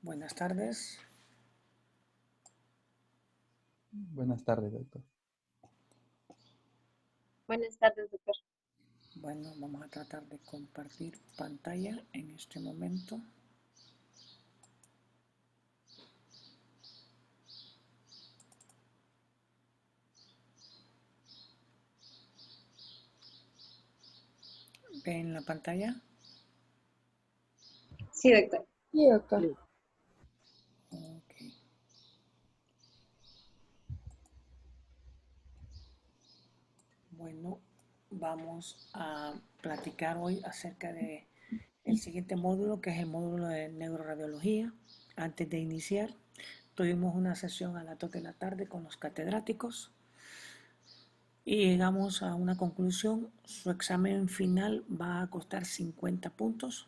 Buenas tardes. Buenas tardes, doctor. Buenas tardes, doctor. Bueno, vamos a tratar de compartir pantalla en este momento. ¿Ven la pantalla? Sí, doctor. Sí, doctor. Ok. Bueno, vamos a platicar hoy acerca de el siguiente módulo, que es el módulo de neuroradiología. Antes de iniciar, tuvimos una sesión a las 2 de la tarde con los catedráticos y llegamos a una conclusión. Su examen final va a costar 50 puntos.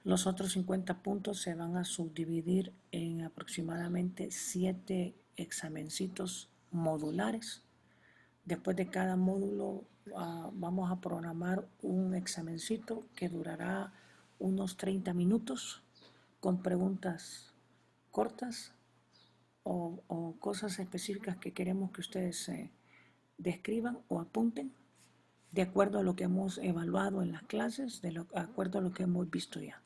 Los otros 50 puntos se van a subdividir en aproximadamente 7 examencitos modulares. Después de cada módulo vamos a programar un examencito que durará unos 30 minutos con preguntas cortas o cosas específicas que queremos que ustedes describan o apunten de acuerdo a lo que hemos evaluado en las clases, de acuerdo a lo que hemos visto ya.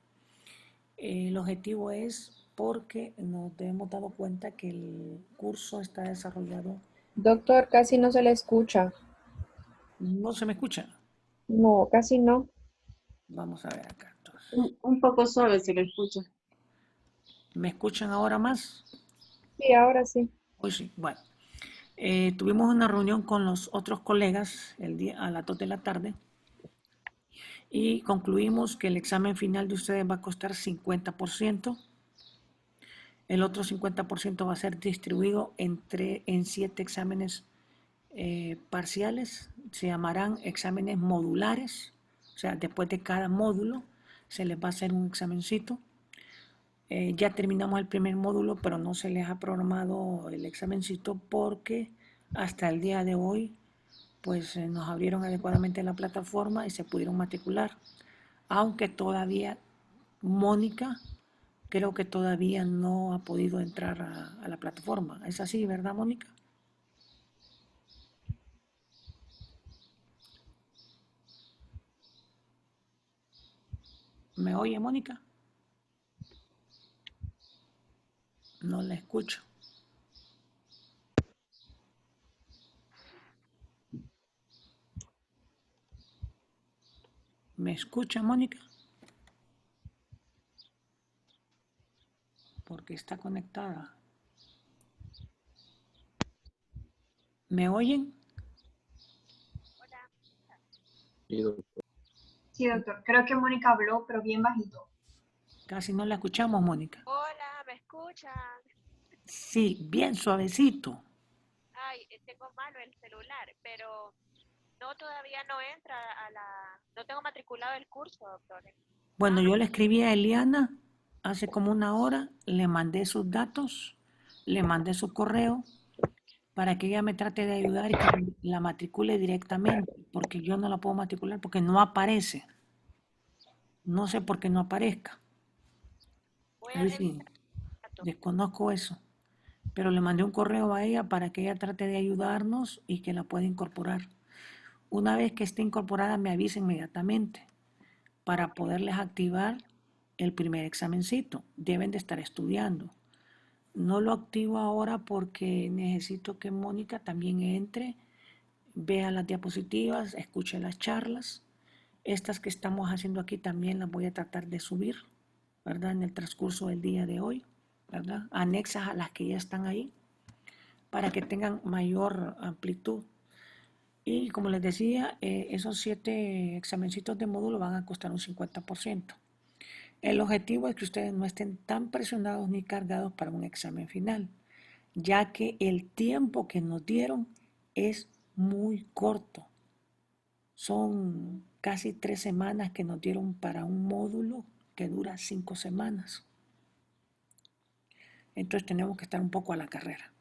El objetivo es porque nos hemos dado cuenta que el curso está desarrollado. Doctor, casi no se le escucha. ¿No se me escucha? No, casi no. Vamos a ver acá entonces. Un poco suave se lo escucha. ¿Me escuchan ahora más? Sí, ahora sí. Hoy sí. Bueno, tuvimos una reunión con los otros colegas a las 2 de la tarde y concluimos que el examen final de ustedes va a costar 50%. El otro 50% va a ser distribuido en 7 exámenes parciales. Se llamarán exámenes modulares. O sea, después de cada módulo se les va a hacer un examencito. Ya terminamos el primer módulo, pero no se les ha programado el examencito porque hasta el día de hoy pues nos abrieron adecuadamente la plataforma y se pudieron matricular. Aunque todavía Mónica creo que todavía no ha podido entrar a la plataforma. ¿Es así, verdad, Mónica? ¿Me oye, Mónica? No la escucho. ¿Me escucha, Mónica? Porque está conectada. ¿Me oyen? Sí, doctor. Sí, doctor. Creo que Mónica habló, pero bien bajito. Casi no la escuchamos, Mónica. Hola, ¿me escuchan? Sí, bien suavecito. Ay, tengo malo el celular, pero no, todavía no entra no tengo matriculado el curso, doctor. Bueno, yo le escribí a Eliana hace como una hora, le mandé sus datos, le mandé su correo para que ella me trate de ayudar y que la matricule directamente, porque yo no la puedo matricular porque no aparece. No sé por qué no aparezca. Voy a Ahí sí, revisar el dato. desconozco eso. Pero le mandé un correo a ella para que ella trate de ayudarnos y que la pueda incorporar. Una vez que esté incorporada, me avisa inmediatamente para Ok, poderles activar el primer examencito. Deben de estar estudiando. No lo activo ahora porque necesito que Mónica también entre, vea las diapositivas, escuche las charlas. Estas que estamos haciendo aquí también las voy a tratar de subir, ¿verdad? En el transcurso del día de hoy, ¿verdad? Anexas a las que ya están ahí para que tengan mayor amplitud. Y como les decía, esos 7 examencitos de módulo van a costar un 50%. El objetivo es que ustedes no estén tan presionados ni cargados para un examen final, ya que el tiempo que nos dieron es muy corto. Son casi 3 semanas que nos dieron para un módulo que dura 5 semanas. Entonces tenemos que estar un poco a la carrera.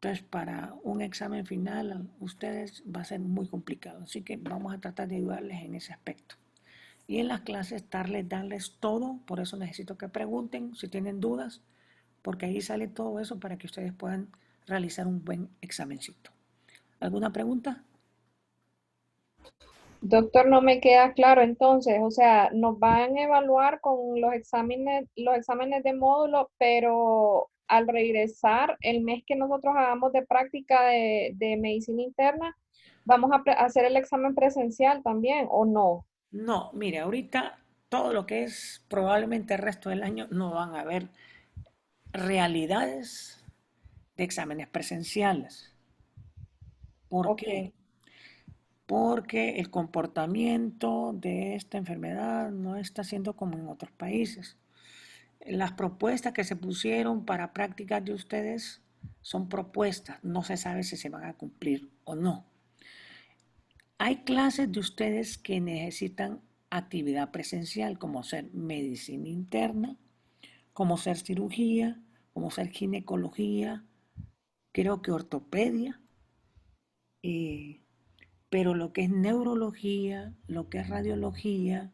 Entonces, para un examen final, ustedes va a ser muy complicado. Así que vamos a tratar de ayudarles en ese aspecto. y en las clases darles todo. Por eso necesito que pregunten si tienen dudas, porque ahí sale todo eso para que ustedes puedan realizar un buen examencito. ¿Alguna pregunta? Doctor, no me queda claro entonces, o sea, nos van a evaluar con los exámenes de módulo, pero al regresar, el mes que nosotros hagamos de práctica de medicina interna, ¿vamos a hacer el examen presencial también o no? No, mire, ahorita todo lo que es probablemente el resto del año no van a haber realidades de exámenes presenciales. ¿Por Ok, qué? Porque el comportamiento de esta enfermedad no está siendo como en otros países. Las propuestas que se pusieron para prácticas de ustedes son propuestas, no se sabe si se van a cumplir o no. Hay clases de ustedes que necesitan actividad presencial, como ser medicina interna, como ser cirugía, como ser ginecología, creo que ortopedia, pero lo que es neurología, lo que es radiología,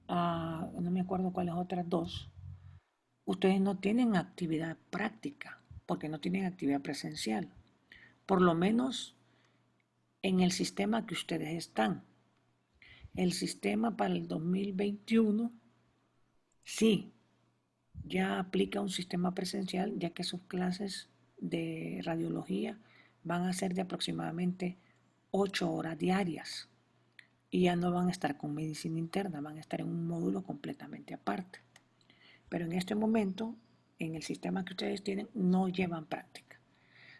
no me acuerdo cuáles otras dos, ustedes no tienen actividad práctica porque no tienen actividad presencial, por lo menos en el sistema que ustedes están. El sistema para el 2021 sí, ya aplica un sistema presencial, ya que sus clases de radiología van a ser de aproximadamente 8 horas diarias y ya no van a estar con medicina interna, van a estar en un módulo completamente aparte. Pero en este momento, en el sistema que ustedes tienen, no llevan práctica.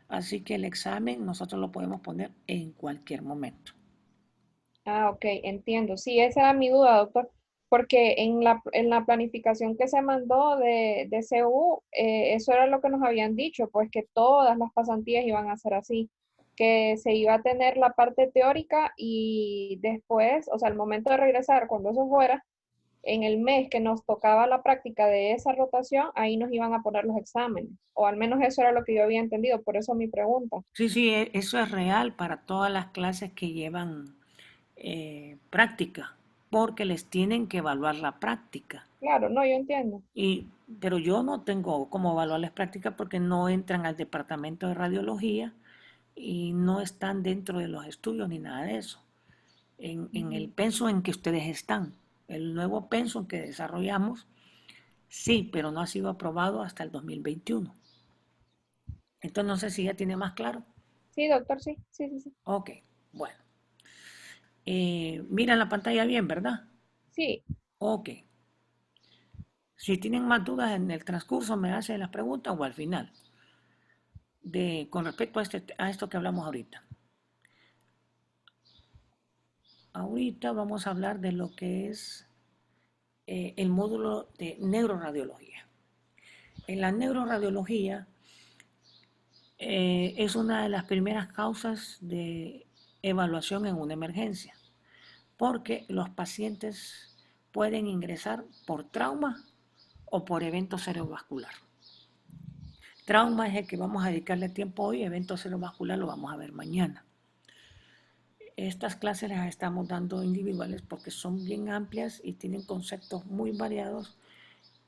Así que el examen nosotros lo podemos poner en cualquier momento. ok, entiendo. Sí, esa era mi duda, doctor, porque en la planificación que se mandó de CU, eso era lo que nos habían dicho, pues que todas las pasantías iban a ser así, que se iba a tener la parte teórica y después, o sea, al momento de regresar, cuando eso fuera, en el mes que nos tocaba la práctica de esa rotación, ahí nos iban a poner los exámenes, o al menos eso era lo que yo había entendido, por eso mi pregunta. Sí, sí, eso es real para todas las clases que llevan práctica, porque les tienen que evaluar la práctica. Claro, no, yo entiendo. Pero yo no tengo cómo evaluarles práctica porque no entran al departamento de radiología y no están dentro de los estudios ni nada de eso. En el Ujú. pensum en que ustedes están, el nuevo pensum que desarrollamos, sí, pero no ha sido aprobado hasta el 2021. Entonces no sé si ya tiene más claro. Sí, doctor, sí, sí, sí, sí. Ok, bueno. Mira la pantalla bien, ¿verdad? Sí, Ok. Si tienen más dudas en el transcurso, me hacen las preguntas o al final, con respecto a esto que hablamos ahorita. Ahorita vamos a hablar de lo que es el módulo de neuroradiología. En la neuroradiología es una de las primeras causas de evaluación en una emergencia, porque los pacientes pueden ingresar por trauma o por evento cerebrovascular. Trauma es el que vamos a dedicarle tiempo hoy, evento cerebrovascular lo vamos a ver mañana. Estas clases las estamos dando individuales porque son bien amplias y tienen conceptos muy variados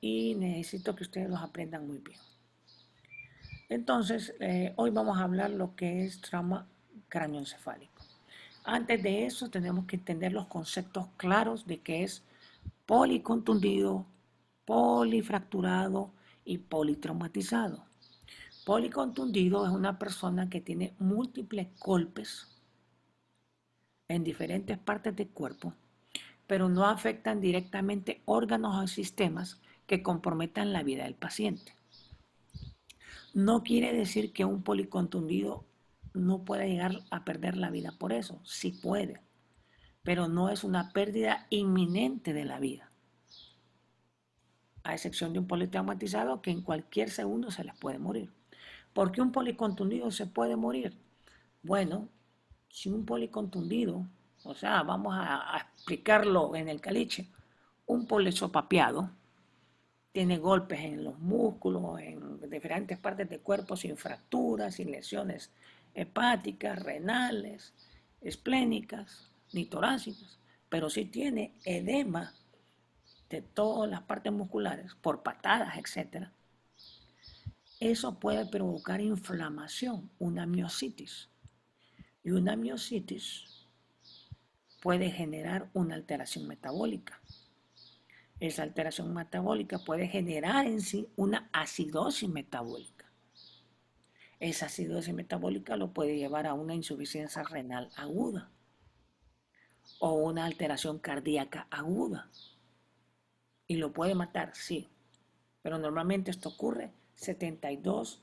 y necesito que ustedes los aprendan muy bien. Entonces, hoy vamos a hablar lo que es trauma cráneoencefálico. Antes de eso, tenemos que entender los conceptos claros de qué es policontundido, polifracturado y politraumatizado. Policontundido es una persona que tiene múltiples golpes en diferentes partes del cuerpo, pero no afectan directamente órganos o sistemas que comprometan la vida del paciente. No quiere decir que un policontundido no pueda llegar a perder la vida por eso, sí puede, pero no es una pérdida inminente de la vida, a excepción de un politraumatizado que en cualquier segundo se les puede morir. ¿Por qué un policontundido se puede morir? Bueno, si un policontundido, o sea, vamos a explicarlo en el caliche, un polisopapeado tiene golpes en los músculos, en diferentes partes del cuerpo, sin fracturas, sin lesiones hepáticas, renales, esplénicas, ni torácicas, pero si tiene edema de todas las partes musculares, por patadas, etc., eso puede provocar inflamación, una miositis. Y una miositis puede generar una alteración metabólica. Esa alteración metabólica puede generar en sí una acidosis metabólica. Esa acidosis metabólica lo puede llevar a una insuficiencia renal aguda o una alteración cardíaca aguda. Y lo puede matar, sí, pero normalmente esto ocurre 72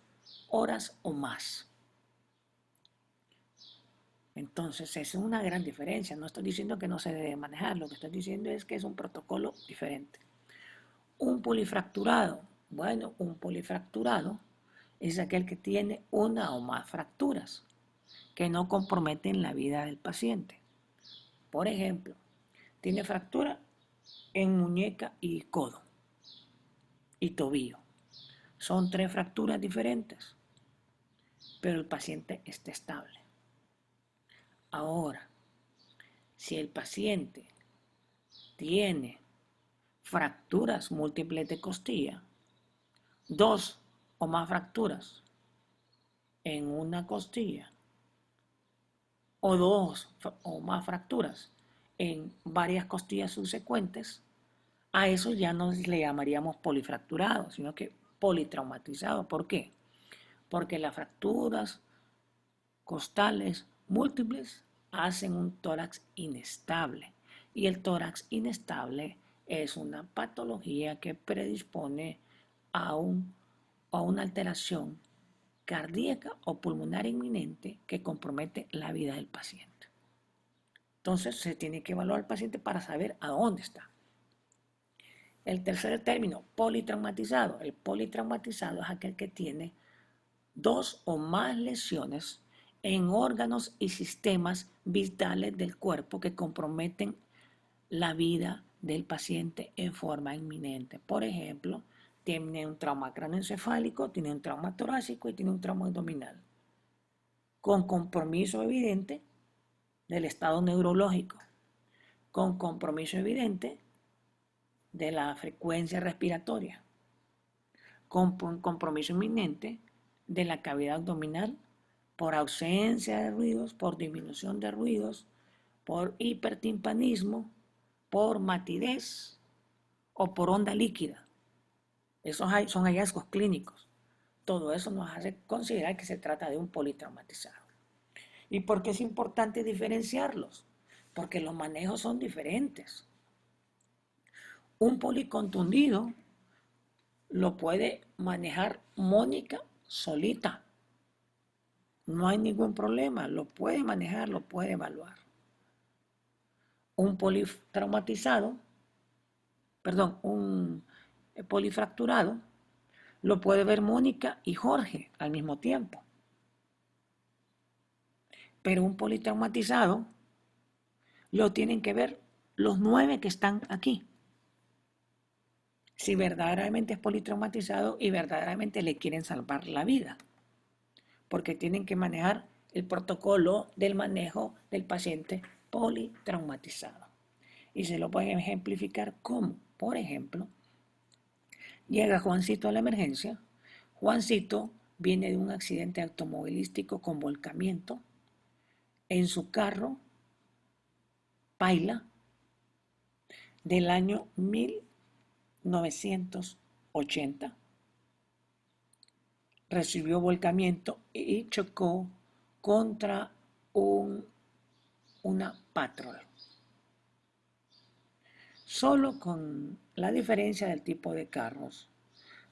horas o más. Entonces, esa es una gran diferencia. No estoy diciendo que no se debe manejar, lo que estoy diciendo es que es un protocolo diferente. Un polifracturado. Bueno, un polifracturado es aquel que tiene una o más fracturas que no comprometen la vida del paciente. Por ejemplo, tiene fractura en muñeca y codo y tobillo. Son 3 fracturas diferentes, pero el paciente está estable. Ahora, si el paciente tiene fracturas múltiples de costilla, 2 o más fracturas en una costilla, o 2 o más fracturas en varias costillas subsecuentes, a eso ya no le llamaríamos polifracturado, sino que politraumatizado. ¿Por qué? Porque las fracturas costales múltiples hacen un tórax inestable. Y el tórax inestable es una patología que predispone a una alteración cardíaca o pulmonar inminente que compromete la vida del paciente. Entonces se tiene que evaluar al paciente para saber a dónde está. El tercer término, politraumatizado. El politraumatizado es aquel que tiene 2 o más lesiones en órganos y sistemas vitales del cuerpo que comprometen la vida del paciente en forma inminente. Por ejemplo, tiene un trauma craneoencefálico, tiene un trauma torácico y tiene un trauma abdominal, con compromiso evidente del estado neurológico, con compromiso evidente de la frecuencia respiratoria, con compromiso inminente de la cavidad abdominal por ausencia de ruidos, por disminución de ruidos, por hipertimpanismo, por matidez o por onda líquida. Esos son hallazgos clínicos. Todo eso nos hace considerar que se trata de un politraumatizado. ¿Y por qué es importante diferenciarlos? Porque los manejos son diferentes. Un policontundido lo puede manejar Mónica solita. No hay ningún problema, lo puede manejar, lo puede evaluar. Un polifracturado, lo puede ver Mónica y Jorge al mismo tiempo. Pero un politraumatizado lo tienen que ver los 9 que están aquí. Si verdaderamente es politraumatizado y verdaderamente le quieren salvar la vida. Porque tienen que manejar el protocolo del manejo del paciente politraumatizado. Y se lo pueden ejemplificar como, por ejemplo, llega Juancito a la emergencia. Juancito viene de un accidente automovilístico con volcamiento en su carro Paila del año 1980. Recibió volcamiento y chocó contra una Patrol. Solo con la diferencia del tipo de carros,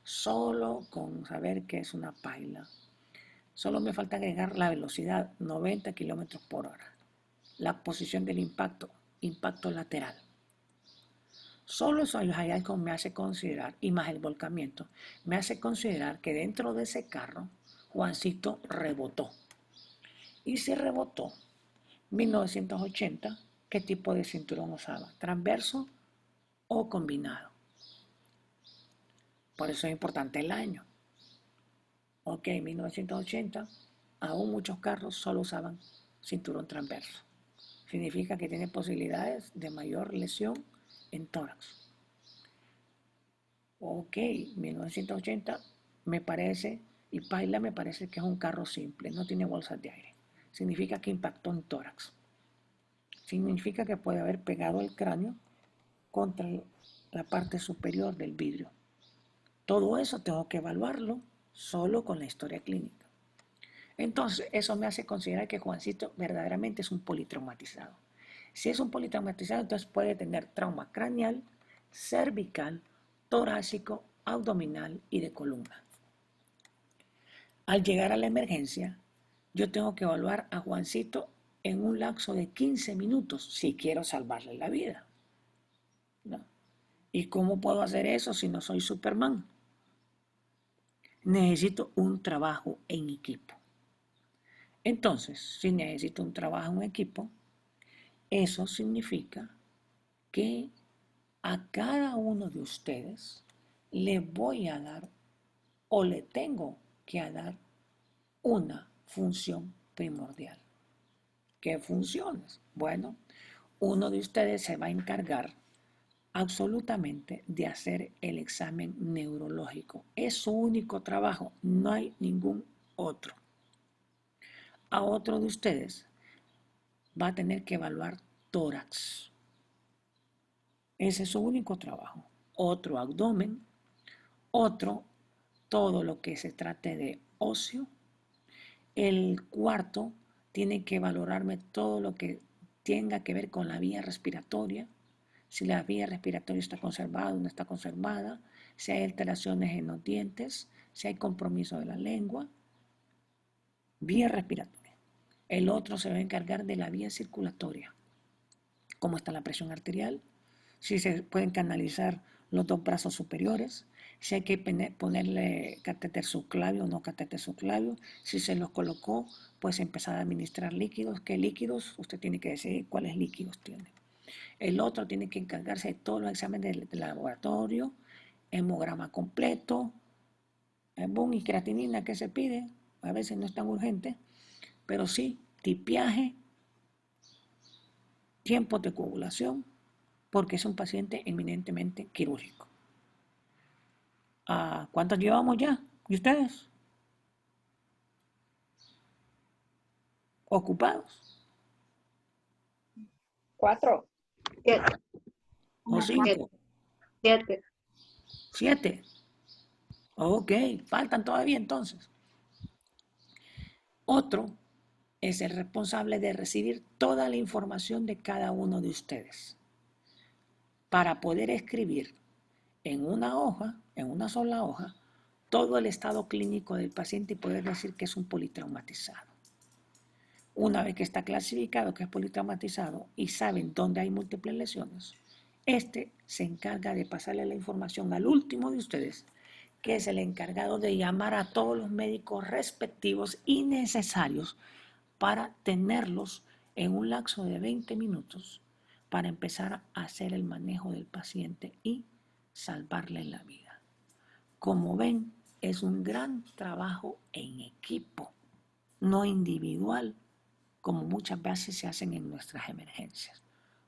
solo con saber que es una Paila, solo me falta agregar la velocidad, 90 kilómetros por hora, la posición del impacto, impacto lateral. Solo esos hallazgos me hace considerar, y más el volcamiento, me hace considerar que dentro de ese carro, Juancito rebotó. Y si rebotó, 1980, ¿qué tipo de cinturón usaba? ¿Transverso o combinado? Por eso es importante el año. Ok, 1980, aún muchos carros solo usaban cinturón transverso. Significa que tiene posibilidades de mayor lesión en tórax. Ok, 1980 me parece, y Paila me parece que es un carro simple, no tiene bolsas de aire. Significa que impactó en tórax. Significa que puede haber pegado el cráneo contra la parte superior del vidrio. Todo eso tengo que evaluarlo solo con la historia clínica. Entonces, eso me hace considerar que Juancito verdaderamente es un politraumatizado. Si es un politraumatizado, entonces puede tener trauma craneal, cervical, torácico, abdominal y de columna. Al llegar a la emergencia, yo tengo que evaluar a Juancito en un lapso de 15 minutos si quiero salvarle la vida. ¿No? ¿Y cómo puedo hacer eso si no soy Superman? Necesito un trabajo en equipo. Entonces, si necesito un trabajo en equipo, eso significa que a cada uno de ustedes le voy a dar o le tengo que dar una función primordial. ¿Qué funciones? Bueno, uno de ustedes se va a encargar absolutamente de hacer el examen neurológico. Es su único trabajo, no hay ningún otro. A otro de ustedes va a tener que evaluar tórax. Ese es su único trabajo. Otro abdomen, otro todo lo que se trate de óseo. El cuarto tiene que valorarme todo lo que tenga que ver con la vía respiratoria, si la vía respiratoria está conservada o no está conservada, si hay alteraciones en los dientes, si hay compromiso de la lengua, vía respiratoria. El otro se va a encargar de la vía circulatoria, cómo está la presión arterial, si se pueden canalizar los dos brazos superiores, si hay que ponerle catéter subclavio o no catéter subclavio, si se los colocó, pues empezar a administrar líquidos. ¿Qué líquidos? Usted tiene que decidir cuáles líquidos tiene. El otro tiene que encargarse de todos los exámenes del laboratorio, hemograma completo, boom y creatinina que se pide, a veces no es tan urgente, pero sí, tipiaje, tiempo de coagulación, porque es un paciente eminentemente quirúrgico. ¿Cuántos llevamos ya? ¿Y ustedes? ¿Ocupados? 4. 7. ¿O 5? 7. 7. Ok, faltan todavía entonces. Otro es el responsable de recibir toda la información de cada uno de ustedes para poder escribir en una hoja, en una sola hoja, todo el estado clínico del paciente y poder decir que es un politraumatizado. Una vez que está clasificado que es politraumatizado y saben dónde hay múltiples lesiones, este se encarga de pasarle la información al último de ustedes, que es el encargado de llamar a todos los médicos respectivos y necesarios para tenerlos en un lapso de 20 minutos para empezar a hacer el manejo del paciente y salvarle la vida. Como ven, es un gran trabajo en equipo, no individual, como muchas veces se hacen en nuestras emergencias.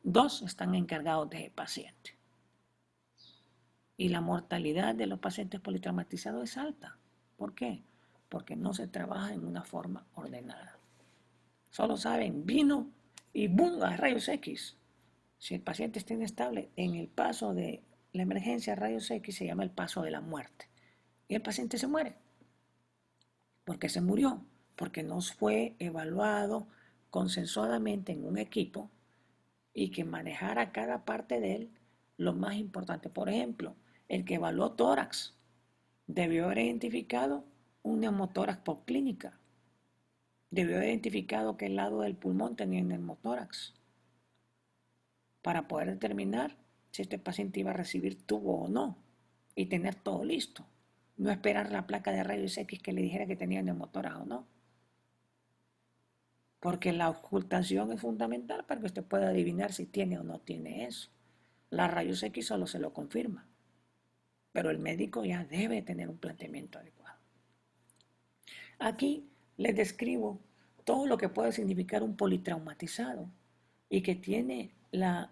2 están encargados del paciente. Y la mortalidad de los pacientes politraumatizados es alta. ¿Por qué? Porque no se trabaja en una forma ordenada. Solo saben, vino y ¡boom! A rayos X. Si el paciente está inestable, en el paso de la emergencia a rayos X se llama el paso de la muerte. Y el paciente se muere. ¿Por qué se murió? Porque no fue evaluado consensuadamente en un equipo y que manejara cada parte de él lo más importante. Por ejemplo, el que evaluó tórax debió haber identificado un neumotórax por clínica. Debió haber identificado qué lado del pulmón tenía neumotórax para poder determinar si este paciente iba a recibir tubo o no y tener todo listo. No esperar la placa de rayos X que le dijera que tenía neumotórax o no. Porque la ocultación es fundamental para que usted pueda adivinar si tiene o no tiene eso. La rayos X solo se lo confirma, pero el médico ya debe tener un planteamiento adecuado. Aquí les describo todo lo que puede significar un politraumatizado y que tiene la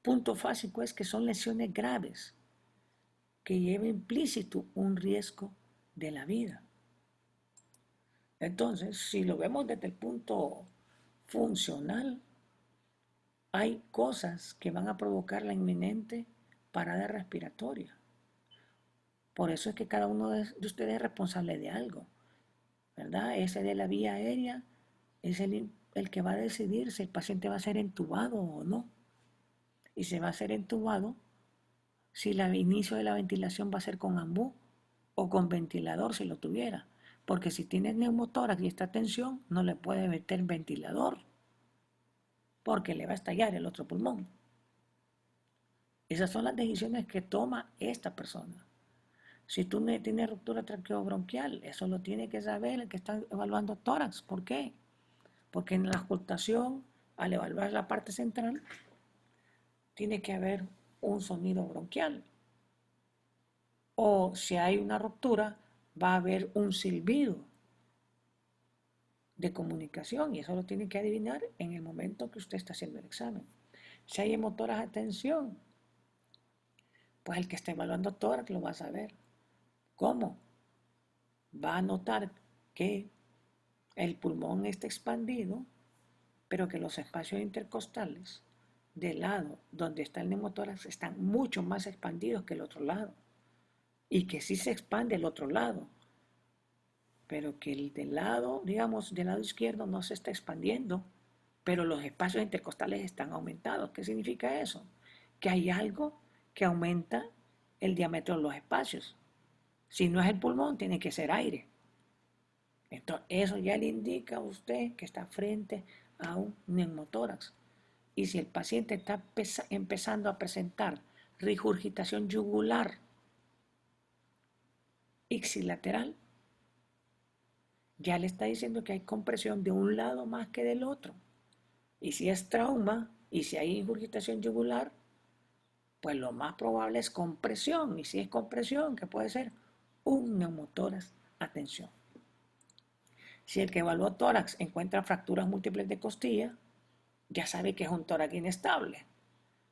punto básico es que son lesiones graves que lleva implícito un riesgo de la vida. Entonces, si lo vemos desde el punto funcional, hay cosas que van a provocar la inminente parada respiratoria. Por eso es que cada uno de ustedes es responsable de algo, ¿verdad? Ese de la vía aérea es el que va a decidir si el paciente va a ser entubado o no. Y si va a ser entubado, si el inicio de la ventilación va a ser con ambú o con ventilador si lo tuviera. Porque si tiene neumotórax y esta tensión, no le puede meter ventilador, porque le va a estallar el otro pulmón. Esas son las decisiones que toma esta persona. Si tú tienes ruptura traqueobronquial, eso lo tiene que saber el que está evaluando tórax. ¿Por qué? Porque en la auscultación, al evaluar la parte central, tiene que haber un sonido bronquial. O si hay una ruptura, va a haber un silbido de comunicación y eso lo tiene que adivinar en el momento que usted está haciendo el examen. Si hay emotoras de tensión, pues el que está evaluando tórax lo va a saber. ¿Cómo? Va a notar que el pulmón está expandido, pero que los espacios intercostales del lado donde está el neumotórax están mucho más expandidos que el otro lado. Y que sí se expande el otro lado, pero que el del lado, digamos, del lado izquierdo no se está expandiendo, pero los espacios intercostales están aumentados. ¿Qué significa eso? Que hay algo que aumenta el diámetro de los espacios. Si no es el pulmón, tiene que ser aire. Entonces, eso ya le indica a usted que está frente a un neumotórax. Y si el paciente está empezando a presentar rigurgitación yugular ipsilateral, ya le está diciendo que hay compresión de un lado más que del otro. Y si es trauma y si hay ingurgitación yugular, pues lo más probable es compresión. Y si es compresión, que puede ser un neumotórax a tensión. Si el que evaluó tórax encuentra fracturas múltiples de costilla, ya sabe que es un tórax inestable.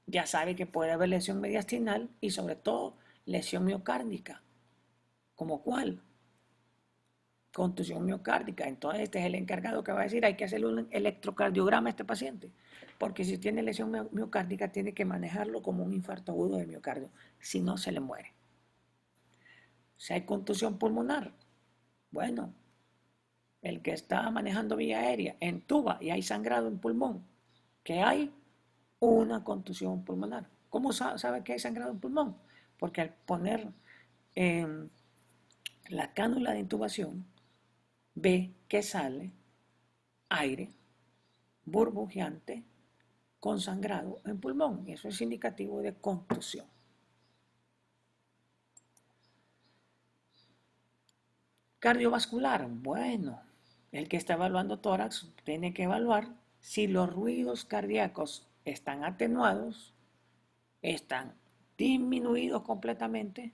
Ya sabe que puede haber lesión mediastinal y sobre todo lesión miocárdica. ¿Como cuál? Contusión miocárdica. Entonces este es el encargado que va a decir, hay que hacerle un electrocardiograma a este paciente, porque si tiene lesión miocárdica tiene que manejarlo como un infarto agudo de miocardio, si no se le muere. Si hay contusión pulmonar, bueno, el que está manejando vía aérea entuba y hay sangrado en pulmón, ¿qué hay? Una contusión pulmonar. ¿Cómo sabe que hay sangrado en pulmón? Porque al poner la cánula de intubación, ve que sale aire burbujeante con sangrado en pulmón. Y eso es indicativo de contusión. Cardiovascular, bueno, el que está evaluando tórax tiene que evaluar si los ruidos cardíacos están atenuados, están disminuidos completamente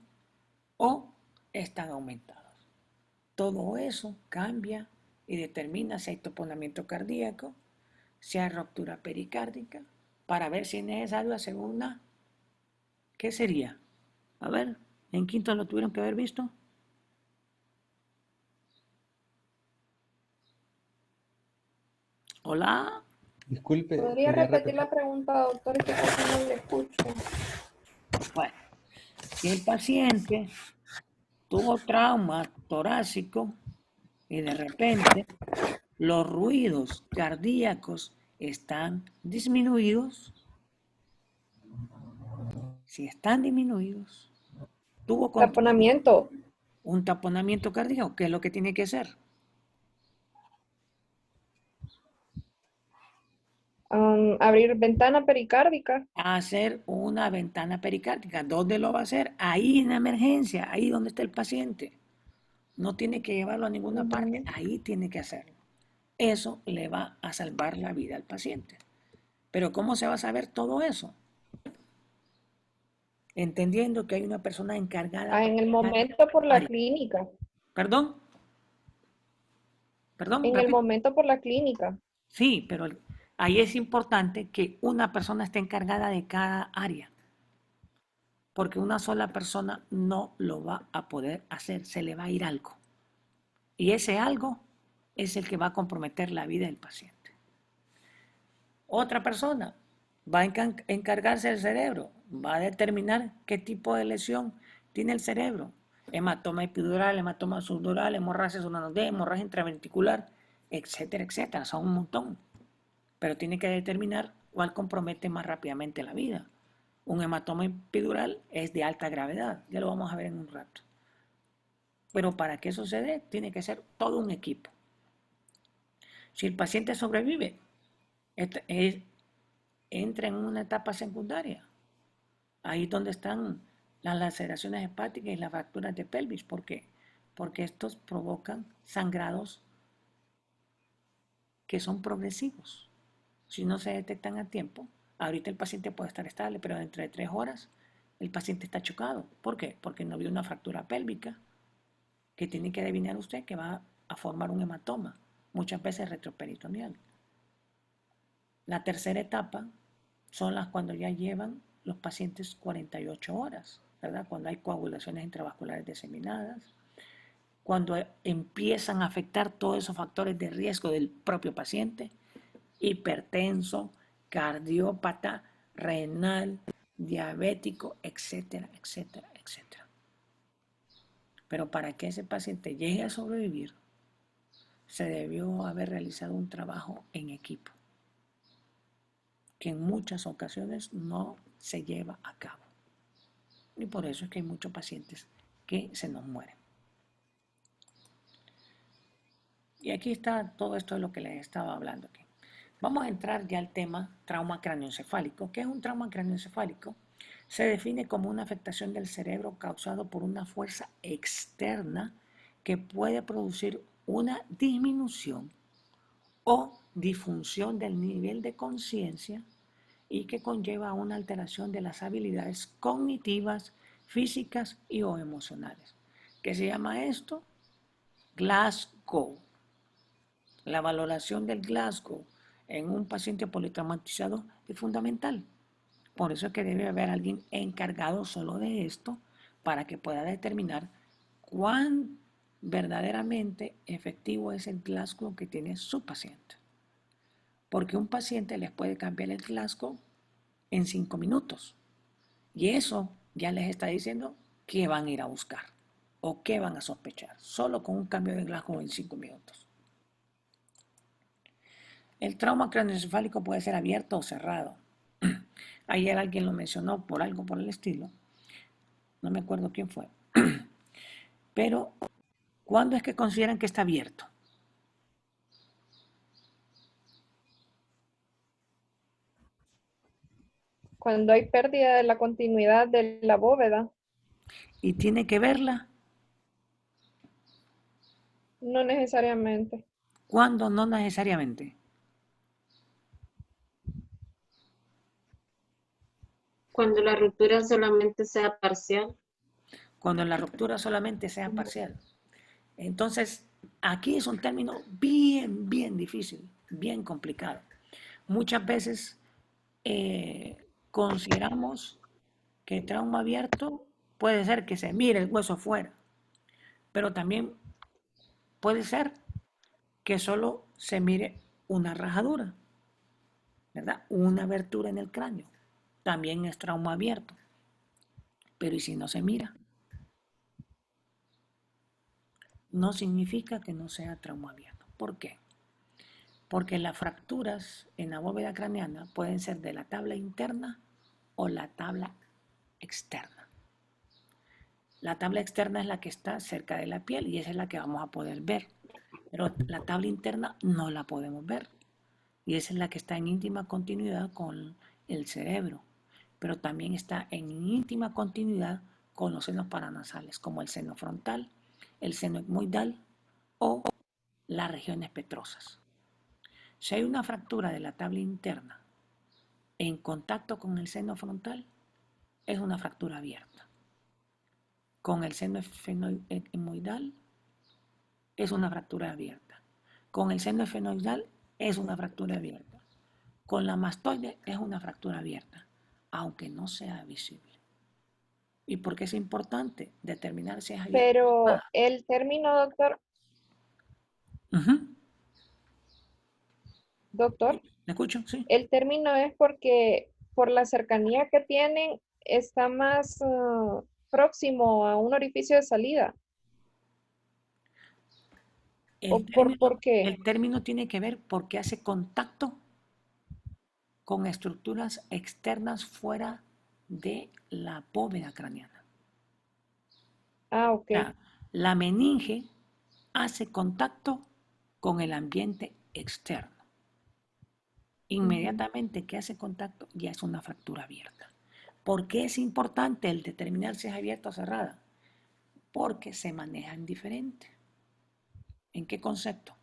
o están aumentados. Todo eso cambia y determina si hay taponamiento cardíaco, si hay ruptura pericárdica, para ver si es necesario hacer una. ¿Qué sería? A ver, en quinto lo tuvieron que haber visto. Hola. Disculpe, ¿Podría ¿podría repetir repetir? la pregunta, doctor? Es que casi no le escucho. Bueno, si el paciente tuvo trauma torácico y de repente los ruidos cardíacos están disminuidos, si están disminuidos, tuvo Taponamiento. un taponamiento cardíaco, ¿qué es lo que tiene que hacer? Abrir ventana pericárdica. Hacer una ventana pericárdica. ¿Dónde lo va a hacer? Ahí en la emergencia, ahí donde está el paciente. No tiene que llevarlo a ninguna parte, ahí tiene que hacerlo. Eso le va a salvar la vida al paciente. Pero ¿cómo se va a saber todo eso? Entendiendo que hay una persona encargada En el para momento por la área. clínica. Perdón, En el repito. momento por la clínica. Sí, pero ahí es importante que una persona esté encargada de cada área, porque una sola persona no lo va a poder hacer, se le va a ir algo. Y ese algo es el que va a comprometer la vida del paciente. Otra persona va a encargarse del cerebro, va a determinar qué tipo de lesión tiene el cerebro. Hematoma epidural, hematoma subdural, hemorragia subdural, hemorragia intraventricular, etcétera, etcétera. Son un montón. Pero tiene que determinar cuál compromete más rápidamente la vida. Un hematoma epidural es de alta gravedad, ya lo vamos a ver en un rato. Pero para que eso se dé, tiene que ser todo un equipo. Si el paciente sobrevive, entra en una etapa secundaria. Ahí es donde están las laceraciones hepáticas y las fracturas de pelvis. ¿Por qué? Porque estos provocan sangrados que son progresivos. Si no se detectan a tiempo, ahorita el paciente puede estar estable, pero dentro de 3 horas el paciente está chocado. ¿Por qué? Porque no vio una fractura pélvica que tiene que adivinar usted que va a formar un hematoma, muchas veces retroperitoneal. La tercera etapa son las cuando ya llevan los pacientes 48 horas, ¿verdad? Cuando hay coagulaciones intravasculares diseminadas, cuando empiezan a afectar todos esos factores de riesgo del propio paciente, hipertenso, cardiópata, renal, diabético, etcétera, etcétera, etcétera. Pero para que ese paciente llegue a sobrevivir, se debió haber realizado un trabajo en equipo, que en muchas ocasiones no se lleva a cabo. Y por eso es que hay muchos pacientes que se nos mueren. Y aquí está todo esto de lo que les estaba hablando aquí. Vamos a entrar ya al tema trauma craneoencefálico. ¿Qué es un trauma craneoencefálico? Se define como una afectación del cerebro causado por una fuerza externa que puede producir una disminución o disfunción del nivel de conciencia y que conlleva una alteración de las habilidades cognitivas, físicas y o emocionales. ¿Qué se llama esto? Glasgow. La valoración del Glasgow en un paciente politraumatizado es fundamental. Por eso es que debe haber alguien encargado solo de esto para que pueda determinar cuán verdaderamente efectivo es el Glasgow que tiene su paciente. Porque un paciente les puede cambiar el Glasgow en 5 minutos. Y eso ya les está diciendo qué van a ir a buscar o qué van a sospechar, solo con un cambio de Glasgow en 5 minutos. El trauma craneoencefálico puede ser abierto o cerrado. Ayer alguien lo mencionó por algo por el estilo. No me acuerdo quién fue. Pero, ¿cuándo es que consideran que está abierto? Cuando hay pérdida de la continuidad de la bóveda, Y tiene que verla. no necesariamente. ¿Cuándo? No necesariamente. Cuando la ruptura solamente sea parcial. Cuando la ruptura solamente sea parcial. Entonces, aquí es un término bien difícil, bien complicado. Muchas veces consideramos que trauma abierto puede ser que se mire el hueso fuera, pero también puede ser que solo se mire una rajadura, ¿verdad? Una abertura en el cráneo. También es trauma abierto. Pero ¿y si no se mira? No significa que no sea trauma abierto. ¿Por qué? Porque las fracturas en la bóveda craneana pueden ser de la tabla interna o la tabla externa. La tabla externa es la que está cerca de la piel y esa es la que vamos a poder ver. Pero la tabla interna no la podemos ver. Y esa es la que está en íntima continuidad con el cerebro. Pero también está en íntima continuidad con los senos paranasales, como el seno frontal, el seno etmoidal o las regiones petrosas. Si hay una fractura de la tabla interna en contacto con el seno frontal, es una fractura abierta. Con el seno etmoidal es una fractura abierta. Con el seno esfenoidal es una fractura abierta. Con la mastoide es una fractura abierta, aunque no sea visible. ¿Y por qué es importante determinar si es abierta? Pero el término, doctor, ¿Me escucho? Sí. el término es porque por la cercanía que tienen está más próximo a un orificio de salida. ¿O por qué? El término tiene que ver porque hace contacto con estructuras externas fuera de la bóveda craneana. Ah, O ok. sea, la meninge hace contacto con el ambiente externo. Inmediatamente que hace contacto ya es una fractura abierta. ¿Por qué es importante el determinar si es abierta o cerrada? Porque se manejan diferente. ¿En qué concepto?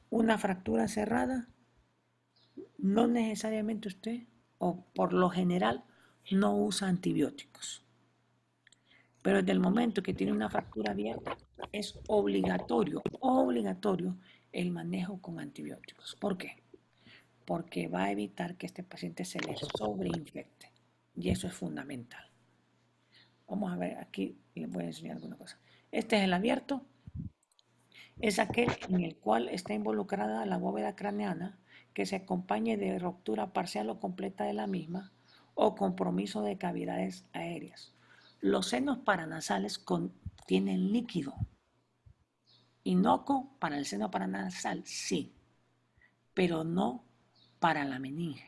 Una fractura cerrada, no necesariamente usted, o por lo general, no usa antibióticos. Pero desde el momento que tiene una fractura abierta, es obligatorio el manejo con antibióticos. ¿Por qué? Porque va a evitar que este paciente se le sobreinfecte. Y eso es fundamental. Vamos a ver, aquí les voy a enseñar alguna cosa. Este es el abierto. Es aquel en el cual está involucrada la bóveda craneana que se acompañe de ruptura parcial o completa de la misma o compromiso de cavidades aéreas. Los senos paranasales contienen líquido. Inocuo para el seno paranasal, sí, pero no para la meninge.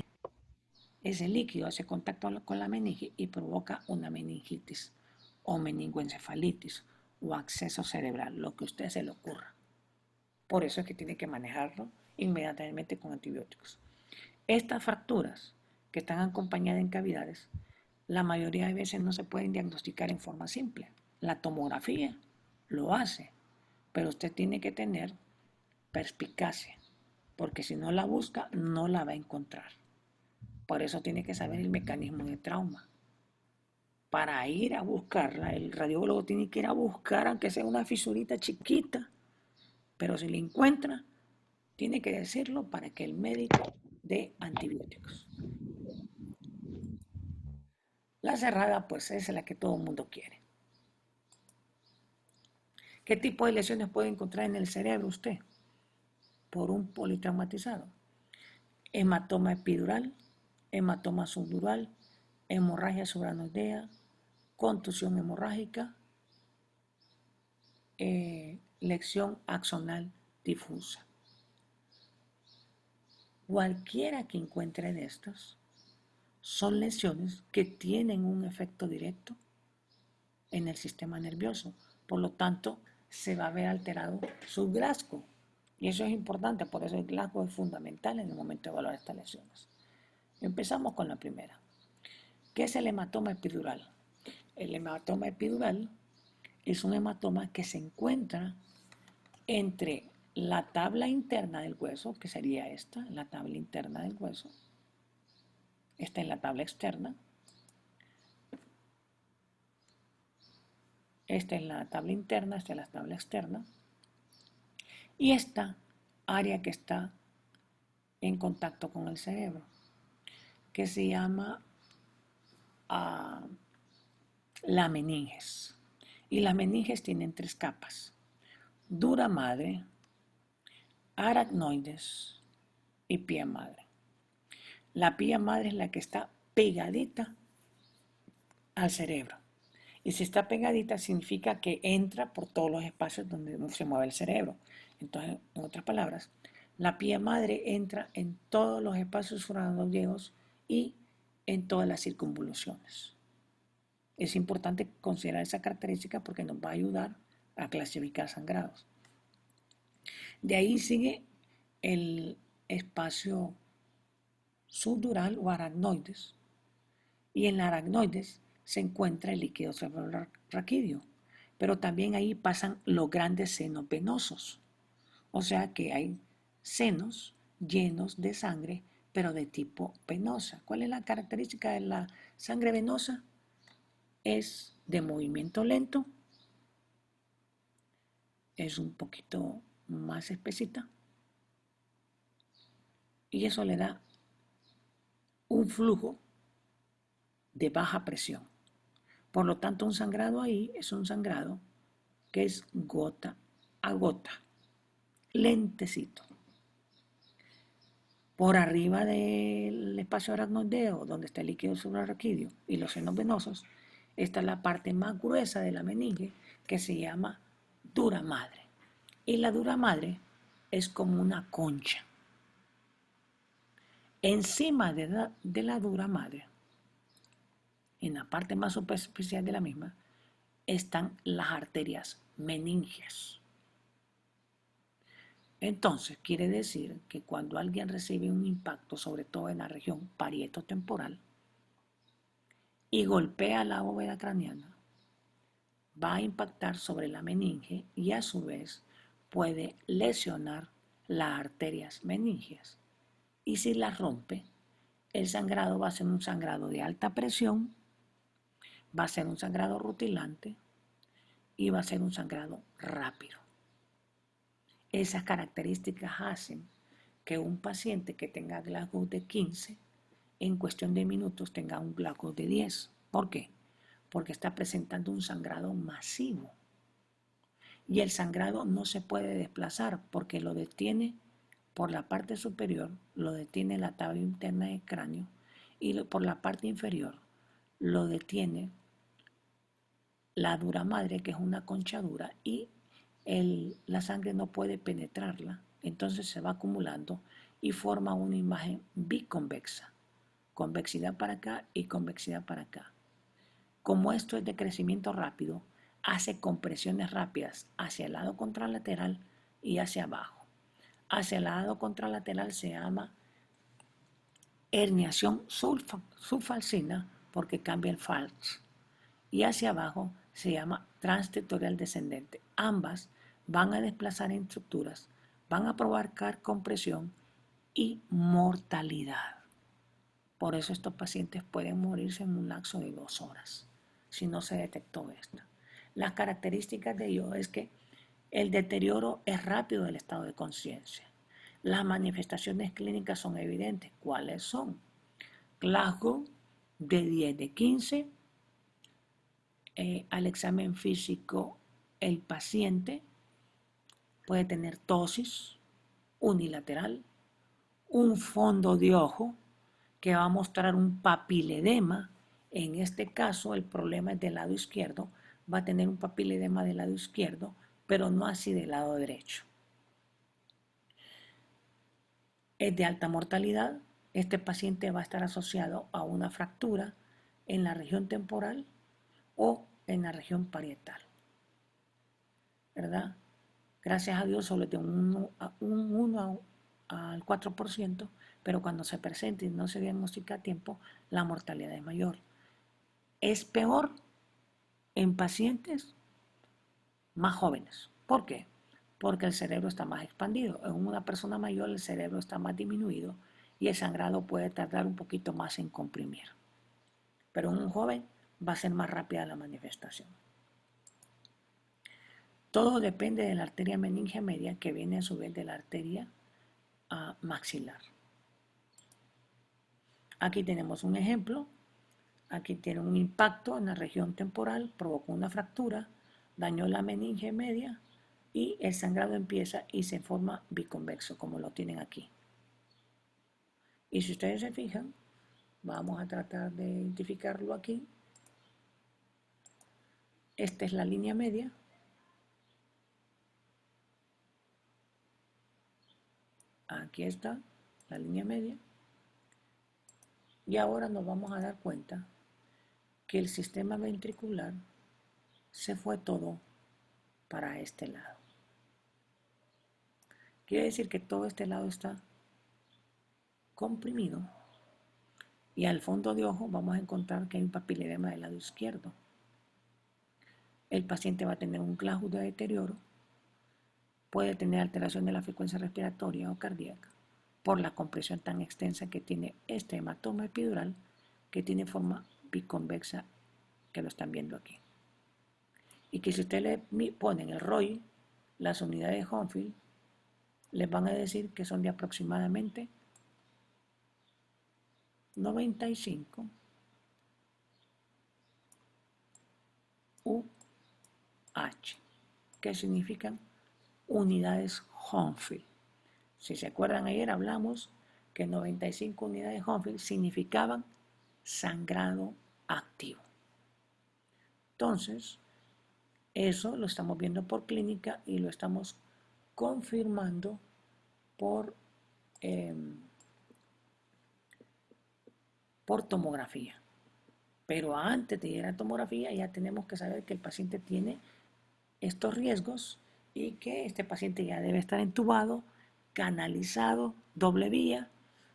Ese líquido hace contacto con la meninge y provoca una meningitis o meningoencefalitis o acceso cerebral, lo que a usted se le ocurra. Por eso es que tiene que manejarlo inmediatamente con antibióticos. Estas fracturas que están acompañadas en cavidades, la mayoría de veces no se pueden diagnosticar en forma simple. La tomografía lo hace, pero usted tiene que tener perspicacia, porque si no la busca, no la va a encontrar. Por eso tiene que saber el mecanismo de trauma. Para ir a buscarla, el radiólogo tiene que ir a buscar, aunque sea una fisurita chiquita, pero si la encuentra, tiene que decirlo para que el médico dé antibióticos. La cerrada, pues, es la que todo el mundo quiere. ¿Qué tipo de lesiones puede encontrar en el cerebro usted? Por un politraumatizado. Hematoma epidural, hematoma subdural, hemorragia subaracnoidea, contusión hemorrágica, lección axonal difusa. Cualquiera que encuentre de estas son lesiones que tienen un efecto directo en el sistema nervioso. Por lo tanto, se va a ver alterado su Glasgow. Y eso es importante, por eso el Glasgow es fundamental en el momento de evaluar estas lesiones. Empezamos con la primera. ¿Qué es el hematoma epidural? El hematoma epidural es un hematoma que se encuentra entre la tabla interna del hueso, que sería esta, la tabla interna del hueso. Esta es la tabla externa. Esta es la tabla interna, esta es la tabla externa. Y esta área que está en contacto con el cerebro, que se llama la meninges. Y las meninges tienen tres capas: dura madre, aracnoides y pía madre. La pía madre es la que está pegadita al cerebro. Y si está pegadita significa que entra por todos los espacios donde se mueve el cerebro. Entonces, en otras palabras, la pía madre entra en todos los espacios subaracnoideos y en todas las circunvoluciones. Es importante considerar esa característica porque nos va a ayudar a clasificar sangrados. De ahí sigue el espacio subdural o aracnoides. Y en la aracnoides se encuentra el líquido cefalorraquídeo, pero también ahí pasan los grandes senos venosos. O sea que hay senos llenos de sangre, pero de tipo venosa. ¿Cuál es la característica de la sangre venosa? Es de movimiento lento, es un poquito más espesita y eso le da un flujo de baja presión. Por lo tanto, un sangrado ahí es un sangrado que es gota a gota, lentecito. Por arriba del espacio aracnoideo, donde está el líquido suprarraquídeo y los senos venosos, está la parte más gruesa de la meninge, que se llama dura madre. Y la dura madre es como una concha. Encima de la dura madre, en la parte más superficial de la misma, están las arterias meningias. Entonces, quiere decir que cuando alguien recibe un impacto, sobre todo en la región parietotemporal, y golpea la bóveda craneana, va a impactar sobre la meninge y a su vez puede lesionar las arterias meningias. Y si las rompe, el sangrado va a ser un sangrado de alta presión, va a ser un sangrado rutilante y va a ser un sangrado rápido. Esas características hacen que un paciente que tenga Glasgow de 15, en cuestión de minutos tenga un Glasgow de 10. ¿Por qué? Porque está presentando un sangrado masivo. Y el sangrado no se puede desplazar porque lo detiene por la parte superior, lo detiene la tabla interna del cráneo, y por la parte inferior lo detiene la dura madre, que es una conchadura, y la sangre no puede penetrarla, entonces se va acumulando y forma una imagen biconvexa, convexidad para acá y convexidad para acá. Como esto es de crecimiento rápido, hace compresiones rápidas hacia el lado contralateral y hacia abajo. Hacia el lado contralateral se llama herniación subfalcina porque cambia el fals, y hacia abajo se llama transtectorial descendente. Ambas van a desplazar estructuras, van a provocar compresión y mortalidad. Por eso estos pacientes pueden morirse en un lapso de 2 horas si no se detectó esto. Las características de ello es que el deterioro es rápido del estado de conciencia. Las manifestaciones clínicas son evidentes. ¿Cuáles son? Glasgow de 10 de 15. Al examen físico, el paciente puede tener tosis unilateral, un fondo de ojo que va a mostrar un papiledema. En este caso, el problema es del lado izquierdo, va a tener un papiledema del lado izquierdo, pero no así del lado derecho. Es de alta mortalidad. Este paciente va a estar asociado a una fractura en la región temporal o en la región parietal, ¿verdad? Gracias a Dios solo de un 1 al 4%, pero cuando se presenta y no se diagnostica a tiempo, la mortalidad es mayor. Es peor en pacientes más jóvenes. ¿Por qué? Porque el cerebro está más expandido. En una persona mayor el cerebro está más disminuido y el sangrado puede tardar un poquito más en comprimir. Pero en un joven va a ser más rápida la manifestación. Todo depende de la arteria meningia media, que viene a su vez de la arteria maxilar. Aquí tenemos un ejemplo. Aquí tiene un impacto en la región temporal, provocó una fractura, dañó la meninge media y el sangrado empieza y se forma biconvexo, como lo tienen aquí. Y si ustedes se fijan, vamos a tratar de identificarlo aquí. Esta es la línea media. Aquí está la línea media. Y ahora nos vamos a dar cuenta que el sistema ventricular se fue todo para este lado. Quiere decir que todo este lado está comprimido y al fondo de ojo vamos a encontrar que hay un papiledema del lado izquierdo. El paciente va a tener un Glasgow de deterioro, puede tener alteración de la frecuencia respiratoria o cardíaca por la compresión tan extensa que tiene este hematoma epidural, que tiene forma biconvexa, que lo están viendo aquí. Y que si usted le ponen el ROI, las unidades de Homefield, les van a decir que son de aproximadamente 95 UH, que significan unidades Hounsfield. Si se acuerdan, ayer hablamos que 95 unidades Hounsfield significaban sangrado activo. Entonces, eso lo estamos viendo por clínica y lo estamos confirmando por tomografía. Pero antes de ir a tomografía ya tenemos que saber que el paciente tiene estos riesgos y que este paciente ya debe estar entubado, canalizado, doble vía,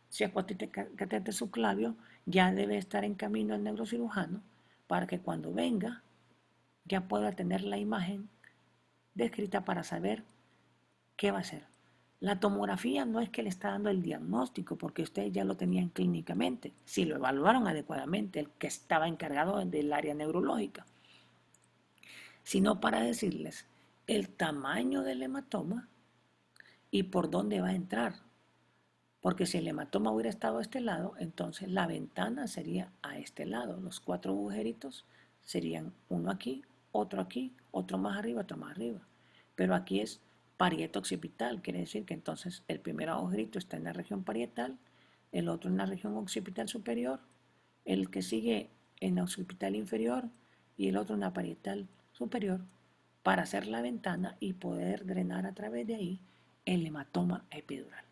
si es catéter subclavio, ya debe estar en camino al neurocirujano para que cuando venga ya pueda tener la imagen descrita para saber qué va a hacer. La tomografía no es que le está dando el diagnóstico, porque ustedes ya lo tenían clínicamente, si lo evaluaron adecuadamente, el que estaba encargado del área neurológica, sino para decirles el tamaño del hematoma y por dónde va a entrar. Porque si el hematoma hubiera estado a este lado, entonces la ventana sería a este lado. Los 4 agujeritos serían uno aquí, otro más arriba, otro más arriba. Pero aquí es parieto occipital, quiere decir que entonces el primer agujerito está en la región parietal, el otro en la región occipital superior, el que sigue en la occipital inferior y el otro en la parietal superior, para hacer la ventana y poder drenar a través de ahí el hematoma epidural.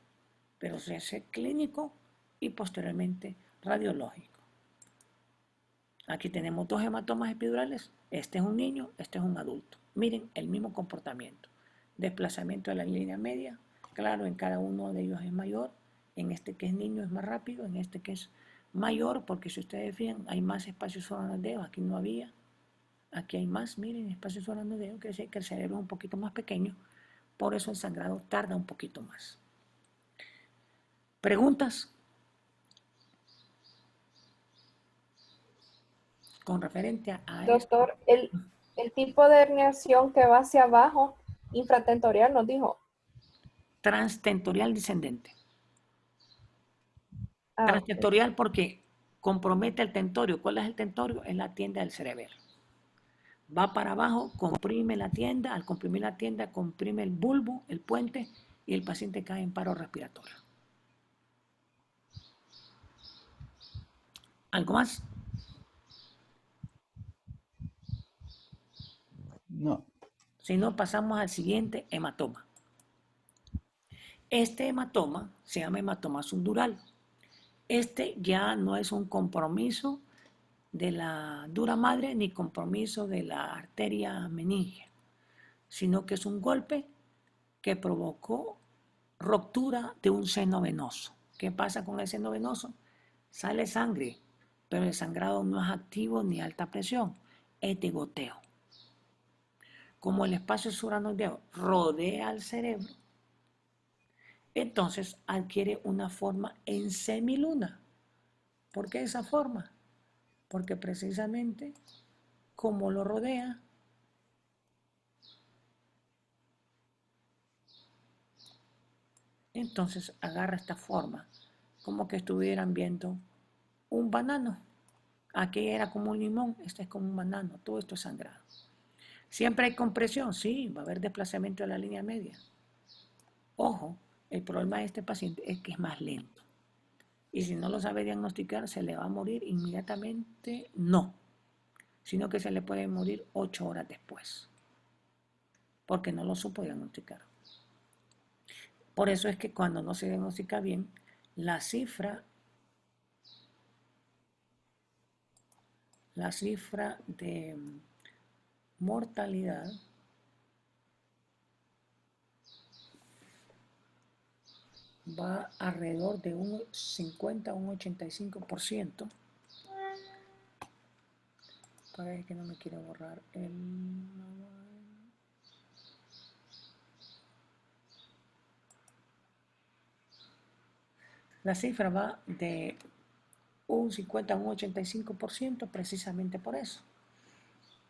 Pero se hace clínico y posteriormente radiológico. Aquí tenemos 2 hematomas epidurales, este es un niño, este es un adulto. Miren el mismo comportamiento. Desplazamiento de la línea media, claro, en cada uno de ellos es mayor, en este que es niño es más rápido, en este que es mayor, porque si ustedes fijan, hay más espacios sobre los dedos, aquí no había, aquí hay más, miren, espacios sobre los dedos, quiere decir que el cerebro es un poquito más pequeño, por eso el sangrado tarda un poquito más. ¿Preguntas? Con referente a esto. Doctor, el tipo de herniación que va hacia abajo, infratentorial, nos dijo. Transtentorial descendente. Ah, Transtentorial porque compromete el tentorio. ¿Cuál es el tentorio? Es la tienda del cerebelo. Va para abajo, comprime la tienda. Al comprimir la tienda, comprime el bulbo, el puente, y el paciente cae en paro respiratorio. ¿Algo más? No. Si no, pasamos al siguiente hematoma. Este hematoma se llama hematoma subdural. Este ya no es un compromiso de la dura madre ni compromiso de la arteria meningea, sino que es un golpe que provocó ruptura de un seno venoso. ¿Qué pasa con el seno venoso? Sale sangre, pero el sangrado no es activo ni alta presión, es de goteo. Como el espacio subaracnoideo rodea al cerebro, entonces adquiere una forma en semiluna. ¿Por qué esa forma? Porque precisamente como lo rodea, entonces agarra esta forma, como que estuvieran viendo un banano. Aquí era como un limón, este es como un banano, todo esto es sangrado. ¿Siempre hay compresión? Sí, va a haber desplazamiento de la línea media. Ojo, el problema de este paciente es que es más lento. Y si no lo sabe diagnosticar, ¿se le va a morir inmediatamente? No, sino que se le puede morir 8 horas después, porque no lo supo diagnosticar. Por eso es que cuando no se diagnostica bien, la cifra de mortalidad va alrededor de un 50 a un 85%. Parece que no me quiere borrar la cifra va de un 50 a un 85% precisamente por eso.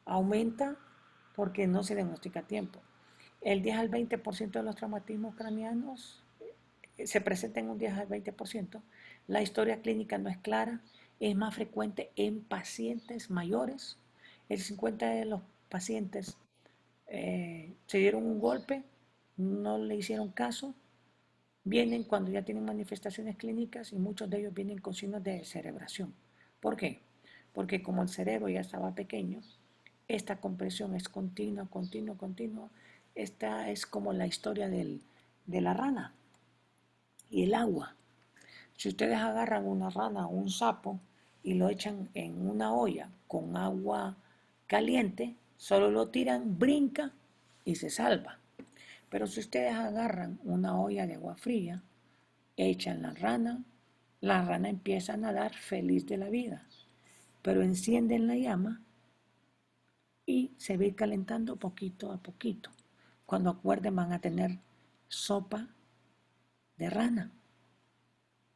Aumenta porque no se diagnostica a tiempo. El 10 al 20% de los traumatismos craneanos se presenta en un 10 al 20%. La historia clínica no es clara, es más frecuente en pacientes mayores. El 50% de los pacientes se dieron un golpe, no le hicieron caso, vienen cuando ya tienen manifestaciones clínicas y muchos de ellos vienen con signos de cerebración. ¿Por qué? Porque como el cerebro ya estaba pequeño, esta compresión es continua, continua, continua. Esta es como la historia de la rana y el agua. Si ustedes agarran una rana o un sapo y lo echan en una olla con agua caliente, solo lo tiran, brinca y se salva. Pero si ustedes agarran una olla de agua fría, echan la rana empieza a nadar feliz de la vida, pero encienden la llama y se va a ir calentando poquito a poquito. Cuando acuerden van a tener sopa de rana,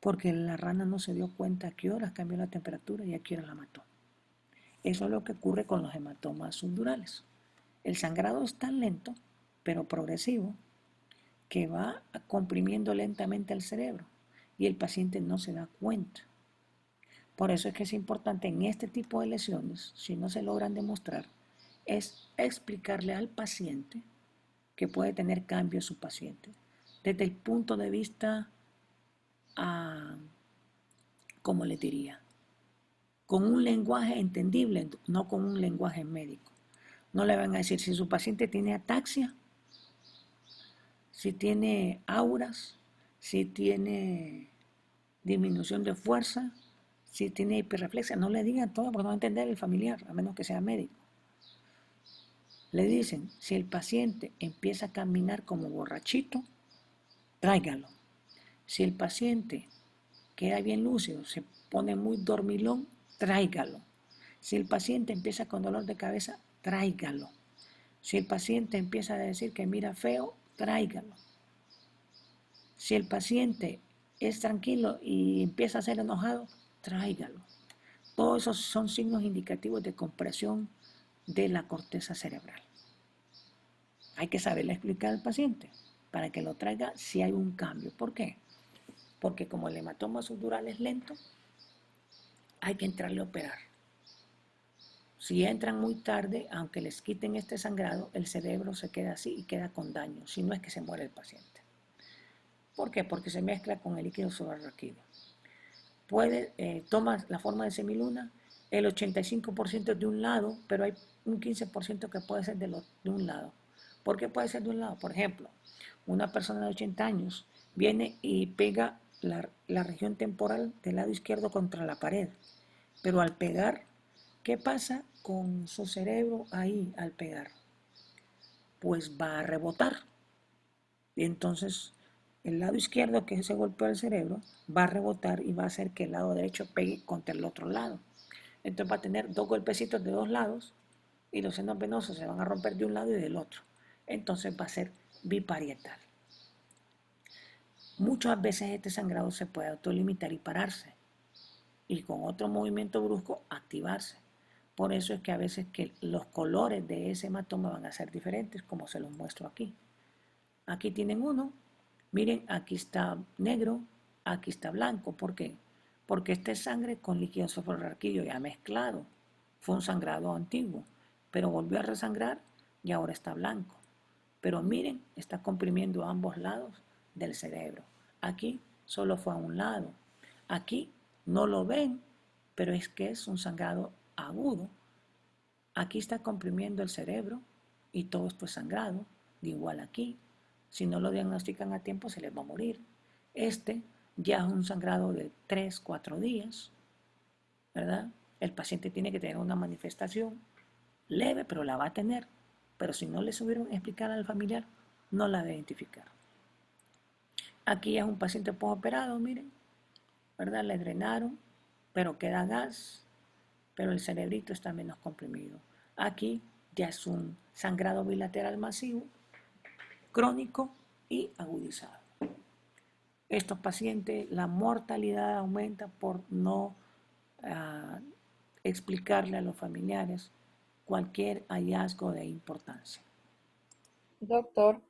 porque la rana no se dio cuenta a qué horas cambió la temperatura y a qué hora la mató. Eso es lo que ocurre con los hematomas subdurales. El sangrado es tan lento, pero progresivo, que va comprimiendo lentamente el cerebro y el paciente no se da cuenta. Por eso es que es importante en este tipo de lesiones, si no se logran demostrar, es explicarle al paciente que puede tener cambios su paciente desde el punto de vista, ¿cómo le diría? Con un lenguaje entendible, no con un lenguaje médico. No le van a decir si su paciente tiene ataxia, si tiene auras, si tiene disminución de fuerza, si tiene hiperreflexia. No le digan todo porque no va a entender el familiar, a menos que sea médico. Le dicen, si el paciente empieza a caminar como borrachito, tráigalo. Si el paciente queda bien lúcido, se pone muy dormilón, tráigalo. Si el paciente empieza con dolor de cabeza, tráigalo. Si el paciente empieza a decir que mira feo, tráigalo. Si el paciente es tranquilo y empieza a ser enojado, tráigalo. Todos esos son signos indicativos de compresión de la corteza cerebral. Hay que saberle explicar al paciente para que lo traiga si hay un cambio. ¿Por qué? Porque como el hematoma subdural es lento, hay que entrarle a operar. Si entran muy tarde, aunque les quiten este sangrado, el cerebro se queda así y queda con daño, si no es que se muere el paciente. ¿Por qué? Porque se mezcla con el líquido subarráquido. Toma la forma de semiluna, el 85% de un lado, pero hay un 15% que puede ser de un lado. ¿Por qué puede ser de un lado? Por ejemplo, una persona de 80 años viene y pega la región temporal del lado izquierdo contra la pared, pero al pegar, ¿qué pasa con su cerebro ahí al pegar? Pues va a rebotar. Y entonces el lado izquierdo que se golpeó al cerebro va a rebotar y va a hacer que el lado derecho pegue contra el otro lado. Entonces va a tener dos golpecitos de dos lados y los senos venosos se van a romper de un lado y del otro. Entonces va a ser biparietal. Muchas veces este sangrado se puede autolimitar y pararse y con otro movimiento brusco activarse. Por eso es que a veces que los colores de ese hematoma van a ser diferentes, como se los muestro aquí. Aquí tienen uno, miren, aquí está negro, aquí está blanco. ¿Por qué? Porque esta es sangre con líquido subarráquido ya mezclado. Fue un sangrado antiguo, pero volvió a resangrar y ahora está blanco. Pero miren, está comprimiendo a ambos lados del cerebro. Aquí solo fue a un lado. Aquí no lo ven, pero es que es un sangrado agudo. Aquí está comprimiendo el cerebro y todo esto es sangrado, de igual aquí. Si no lo diagnostican a tiempo se les va a morir. Este ya es un sangrado de 3, 4 días, ¿verdad? El paciente tiene que tener una manifestación leve, pero la va a tener. Pero si no le supieron explicar al familiar, no la va a identificar. Aquí es un paciente postoperado, miren, ¿verdad? Le drenaron, pero queda gas, pero el cerebrito está menos comprimido. Aquí ya es un sangrado bilateral masivo, crónico y agudizado. Estos pacientes, la mortalidad aumenta por no explicarle a los familiares cualquier hallazgo de importancia. Doctor,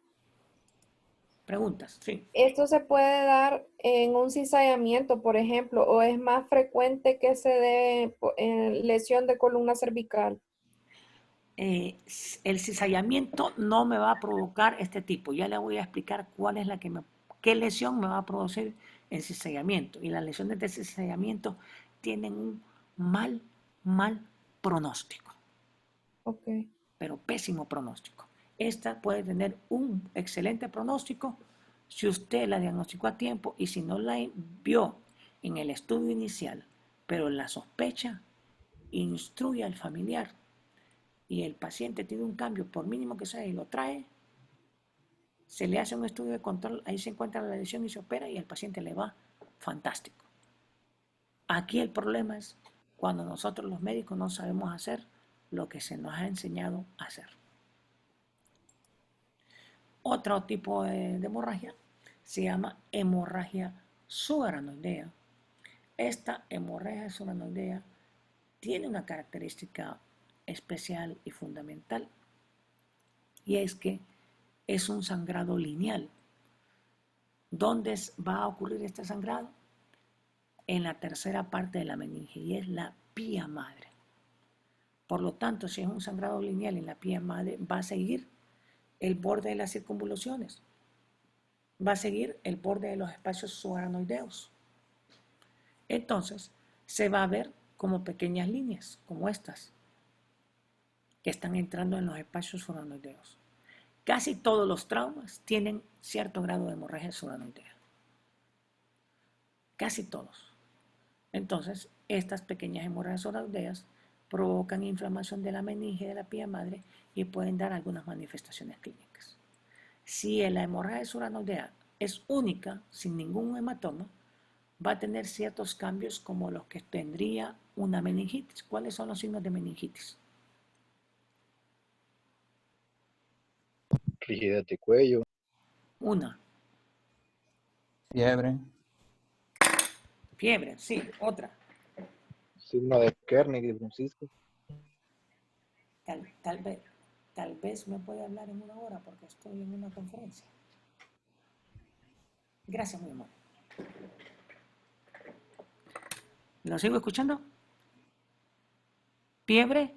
Preguntas, sí. ¿Esto se puede dar en un cizallamiento, por ejemplo, o es más frecuente que se dé en lesión de columna cervical? El cizallamiento no me va a provocar este tipo. Ya le voy a explicar cuál es qué lesión me va a producir el cizallamiento. Y las lesiones de cizallamiento tienen un mal pronóstico, Ok. pero pésimo pronóstico. Esta puede tener un excelente pronóstico si usted la diagnosticó a tiempo y si no la vio en el estudio inicial, pero la sospecha, instruye al familiar y el paciente tiene un cambio, por mínimo que sea, y lo trae, se le hace un estudio de control, ahí se encuentra la lesión y se opera y al paciente le va fantástico. Aquí el problema es cuando nosotros los médicos no sabemos hacer lo que se nos ha enseñado a hacer. Otro tipo de hemorragia se llama hemorragia subaranoidea. Esta hemorragia subaranoidea tiene una característica especial y fundamental, y es que es un sangrado lineal. ¿Dónde va a ocurrir este sangrado? En la tercera parte de la meninge, y es la pía madre. Por lo tanto, si es un sangrado lineal en la pía madre, va a seguir el borde de las circunvoluciones, va a seguir el borde de los espacios subaranoideos. Entonces, se va a ver como pequeñas líneas, como estas, que están entrando en los espacios subaranoideos. Casi todos los traumas tienen cierto grado de hemorragia subaranoidea. Casi todos. Entonces, estas pequeñas hemorragias subaranoideas provocan inflamación de la meninge de la pía madre y pueden dar algunas manifestaciones clínicas. Si la hemorragia subaranoidea es única, sin ningún hematoma, va a tener ciertos cambios como los que tendría una meningitis. ¿Cuáles son los signos de meningitis? Rigidez de cuello, Una, fiebre, fiebre, sí. Otra, signo de Kernig y Bruncisco, tal vez me puede hablar en una hora porque estoy en una conferencia. Gracias, mi amor. ¿Lo sigo escuchando? Fiebre,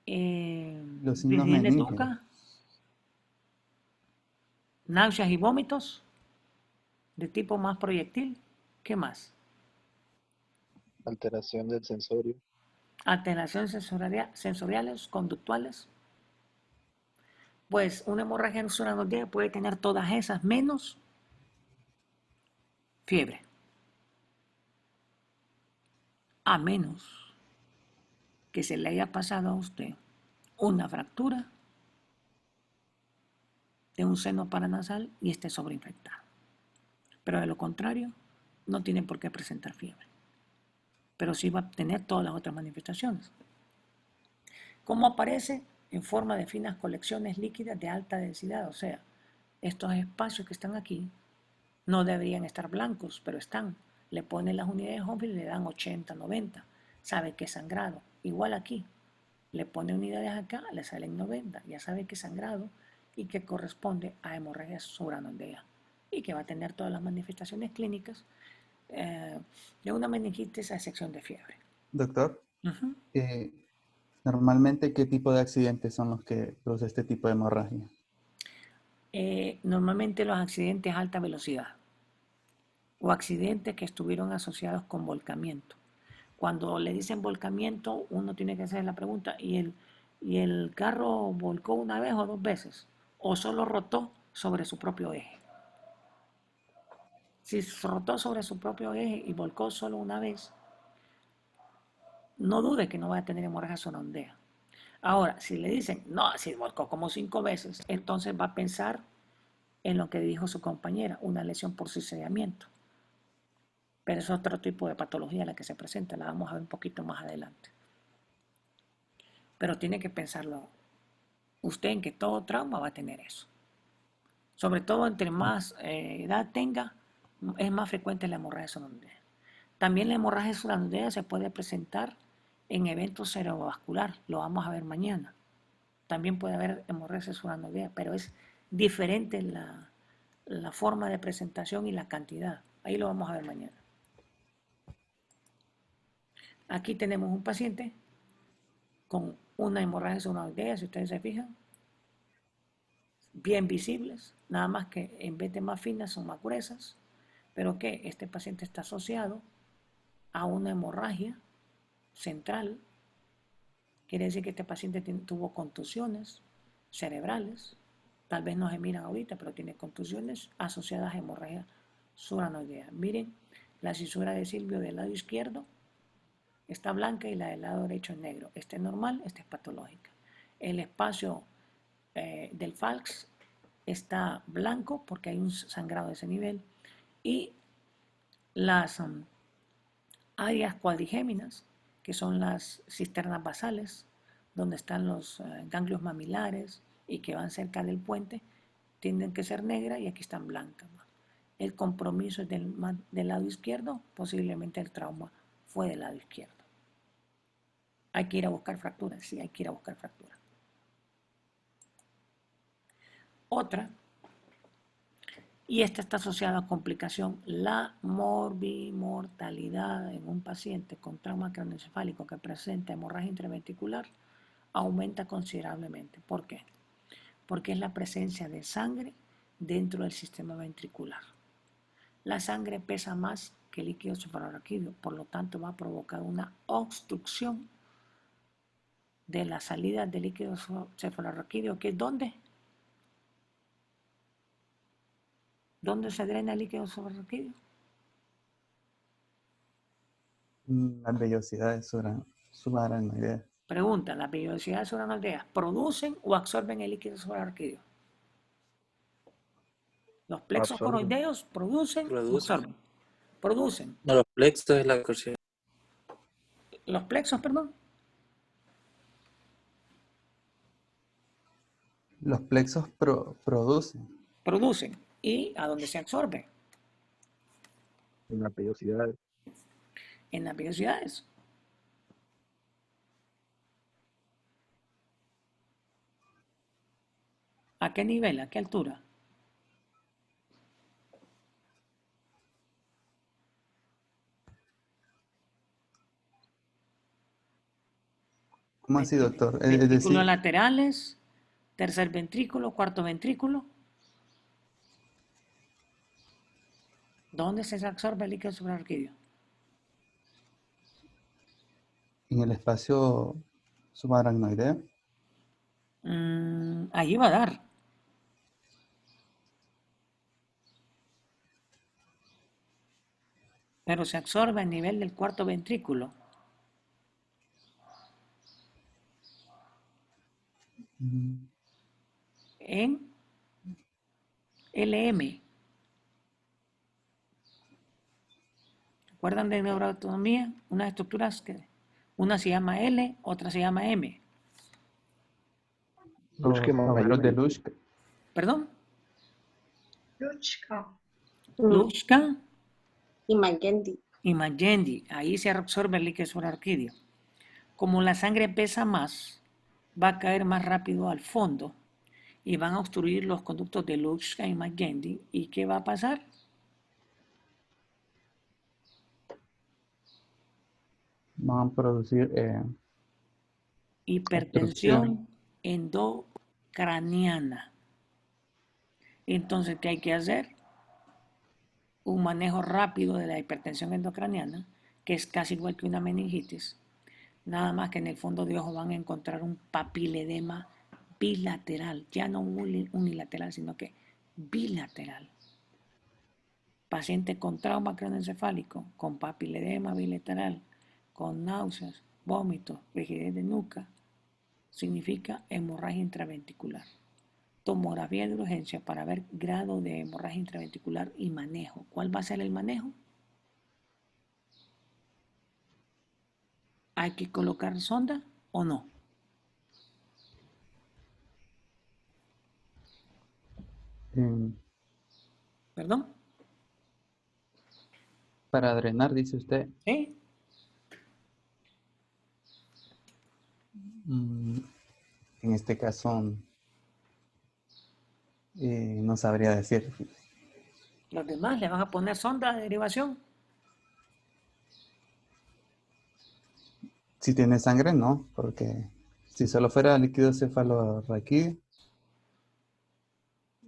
los signos rigidez de meninge, tuca, náuseas y vómitos de tipo más proyectil. ¿Qué más? alteración del sensorio, Alteraciones sensoriales, conductuales. Pues una hemorragia subaranoidea puede tener todas esas menos fiebre. A menos que se le haya pasado a usted una fractura de un seno paranasal y esté sobreinfectado. Pero de lo contrario, no tiene por qué presentar fiebre. Pero sí va a tener todas las otras manifestaciones. ¿Cómo aparece? En forma de finas colecciones líquidas de alta densidad. O sea, estos espacios que están aquí no deberían estar blancos, pero están. Le ponen las unidades Hopkins y le dan 80, 90. Sabe que es sangrado. Igual aquí. Le pone unidades acá, le salen 90. Ya sabe que es sangrado y que corresponde a hemorragia subaranoidea y que va a tener todas las manifestaciones clínicas de una meningitis a excepción de fiebre. doctor. Normalmente, ¿qué tipo de accidentes son los que producen este tipo de hemorragia? Normalmente los accidentes a alta velocidad o accidentes que estuvieron asociados con volcamiento. Cuando le dicen volcamiento, uno tiene que hacer la pregunta, ¿y el carro volcó una vez o dos veces? ¿O solo rotó sobre su propio eje? Si rotó sobre su propio eje y volcó solo una vez, no dude que no va a tener hemorragia subaranoidea. Ahora, si le dicen, no, si volcó como 5 veces, entonces va a pensar en lo que dijo su compañera, una lesión por cizallamiento. Pero es otro tipo de patología la que se presenta, la vamos a ver un poquito más adelante. Pero tiene que pensarlo usted en que todo trauma va a tener eso. Sobre todo entre más edad tenga, es más frecuente la hemorragia subaranoidea. También la hemorragia subaranoidea se puede presentar en eventos cerebrovascular, lo vamos a ver mañana. También puede haber hemorragia subaranoidea, pero es diferente la forma de presentación y la cantidad. Ahí lo vamos a ver mañana. Aquí tenemos un paciente con una hemorragia subaracnoidea, si ustedes se fijan, bien visibles, nada más que en vez de más finas son más gruesas, pero que este paciente está asociado a una hemorragia central. Quiere decir que este paciente tuvo contusiones cerebrales, tal vez no se miran ahorita, pero tiene contusiones asociadas a hemorragia subaracnoidea. Miren, la cisura de Silvio del lado izquierdo está blanca y la del lado derecho es negro. Este es normal, esta es patológica. El espacio del falx está blanco porque hay un sangrado de ese nivel y las áreas cuadrigéminas, que son las cisternas basales, donde están los ganglios mamilares y que van cerca del puente, tienden que ser negras y aquí están blancas. El compromiso es del lado izquierdo, posiblemente el trauma fue del lado izquierdo. Hay que ir a buscar fracturas, sí, hay que ir a buscar fracturas. Otra, y esta está asociada a complicación, la morbimortalidad en un paciente con trauma craneoencefálico que presenta hemorragia intraventricular aumenta considerablemente. ¿Por qué? Porque es la presencia de sangre dentro del sistema ventricular. La sangre pesa más que el líquido cefalorraquídeo, por lo tanto va a provocar una obstrucción de la salida del líquido cefalorraquídeo, que es ¿dónde? ¿Dónde se drena el líquido cefalorraquídeo? Las vellosidades subaracnoideas. Pregunta, ¿las vellosidades subaracnoideas producen o absorben el líquido subaracnoideo? ¿Los plexos Absorben. coroideos producen o Producen. absorben? Producen. No, los plexos es la absorción. Los plexos, perdón. Los plexos producen. Producen. ¿Y a dónde se absorbe? En la vellosidad. En las vellosidades. ¿A qué nivel? ¿A qué altura? ¿Cómo así, doctor? Es Ventrículos decir, laterales, tercer ventrículo, cuarto ventrículo. ¿Dónde se absorbe el líquido subaracnoideo? en el espacio subaracnoideo. Allí va a dar. Pero se absorbe a nivel del cuarto ventrículo. En LM. ¿Recuerdan de neuroanatomía? Unas estructuras que una se llama L, otra se llama M. Los abuelos de Luschka. ¿Perdón? Luchka. Luschka Y Magendie. y Magendie. Ahí se absorbe el líquido subaracnoideo. Como la sangre pesa más, va a caer más rápido al fondo y van a obstruir los conductos de Luschka y Magendie. ¿Y qué va a pasar? Van a producir Hipertensión endocraniana. Entonces, ¿qué hay que hacer? Un manejo rápido de la hipertensión endocraniana, que es casi igual que una meningitis, nada más que en el fondo de ojo van a encontrar un papiledema bilateral, ya no unilateral, sino que bilateral. Paciente con trauma craneoencefálico, con papiledema bilateral, con náuseas, vómitos, rigidez de nuca, significa hemorragia intraventricular. Tomografía de urgencia para ver grado de hemorragia intraventricular y manejo. ¿Cuál va a ser el manejo? ¿Hay que colocar sonda o no? ¿Perdón? para drenar, dice usted. ¿Sí? En este caso, no sabría decir. Los demás le van a poner sonda de derivación. Si tiene sangre, no, porque si solo fuera líquido cefalorraquídeo,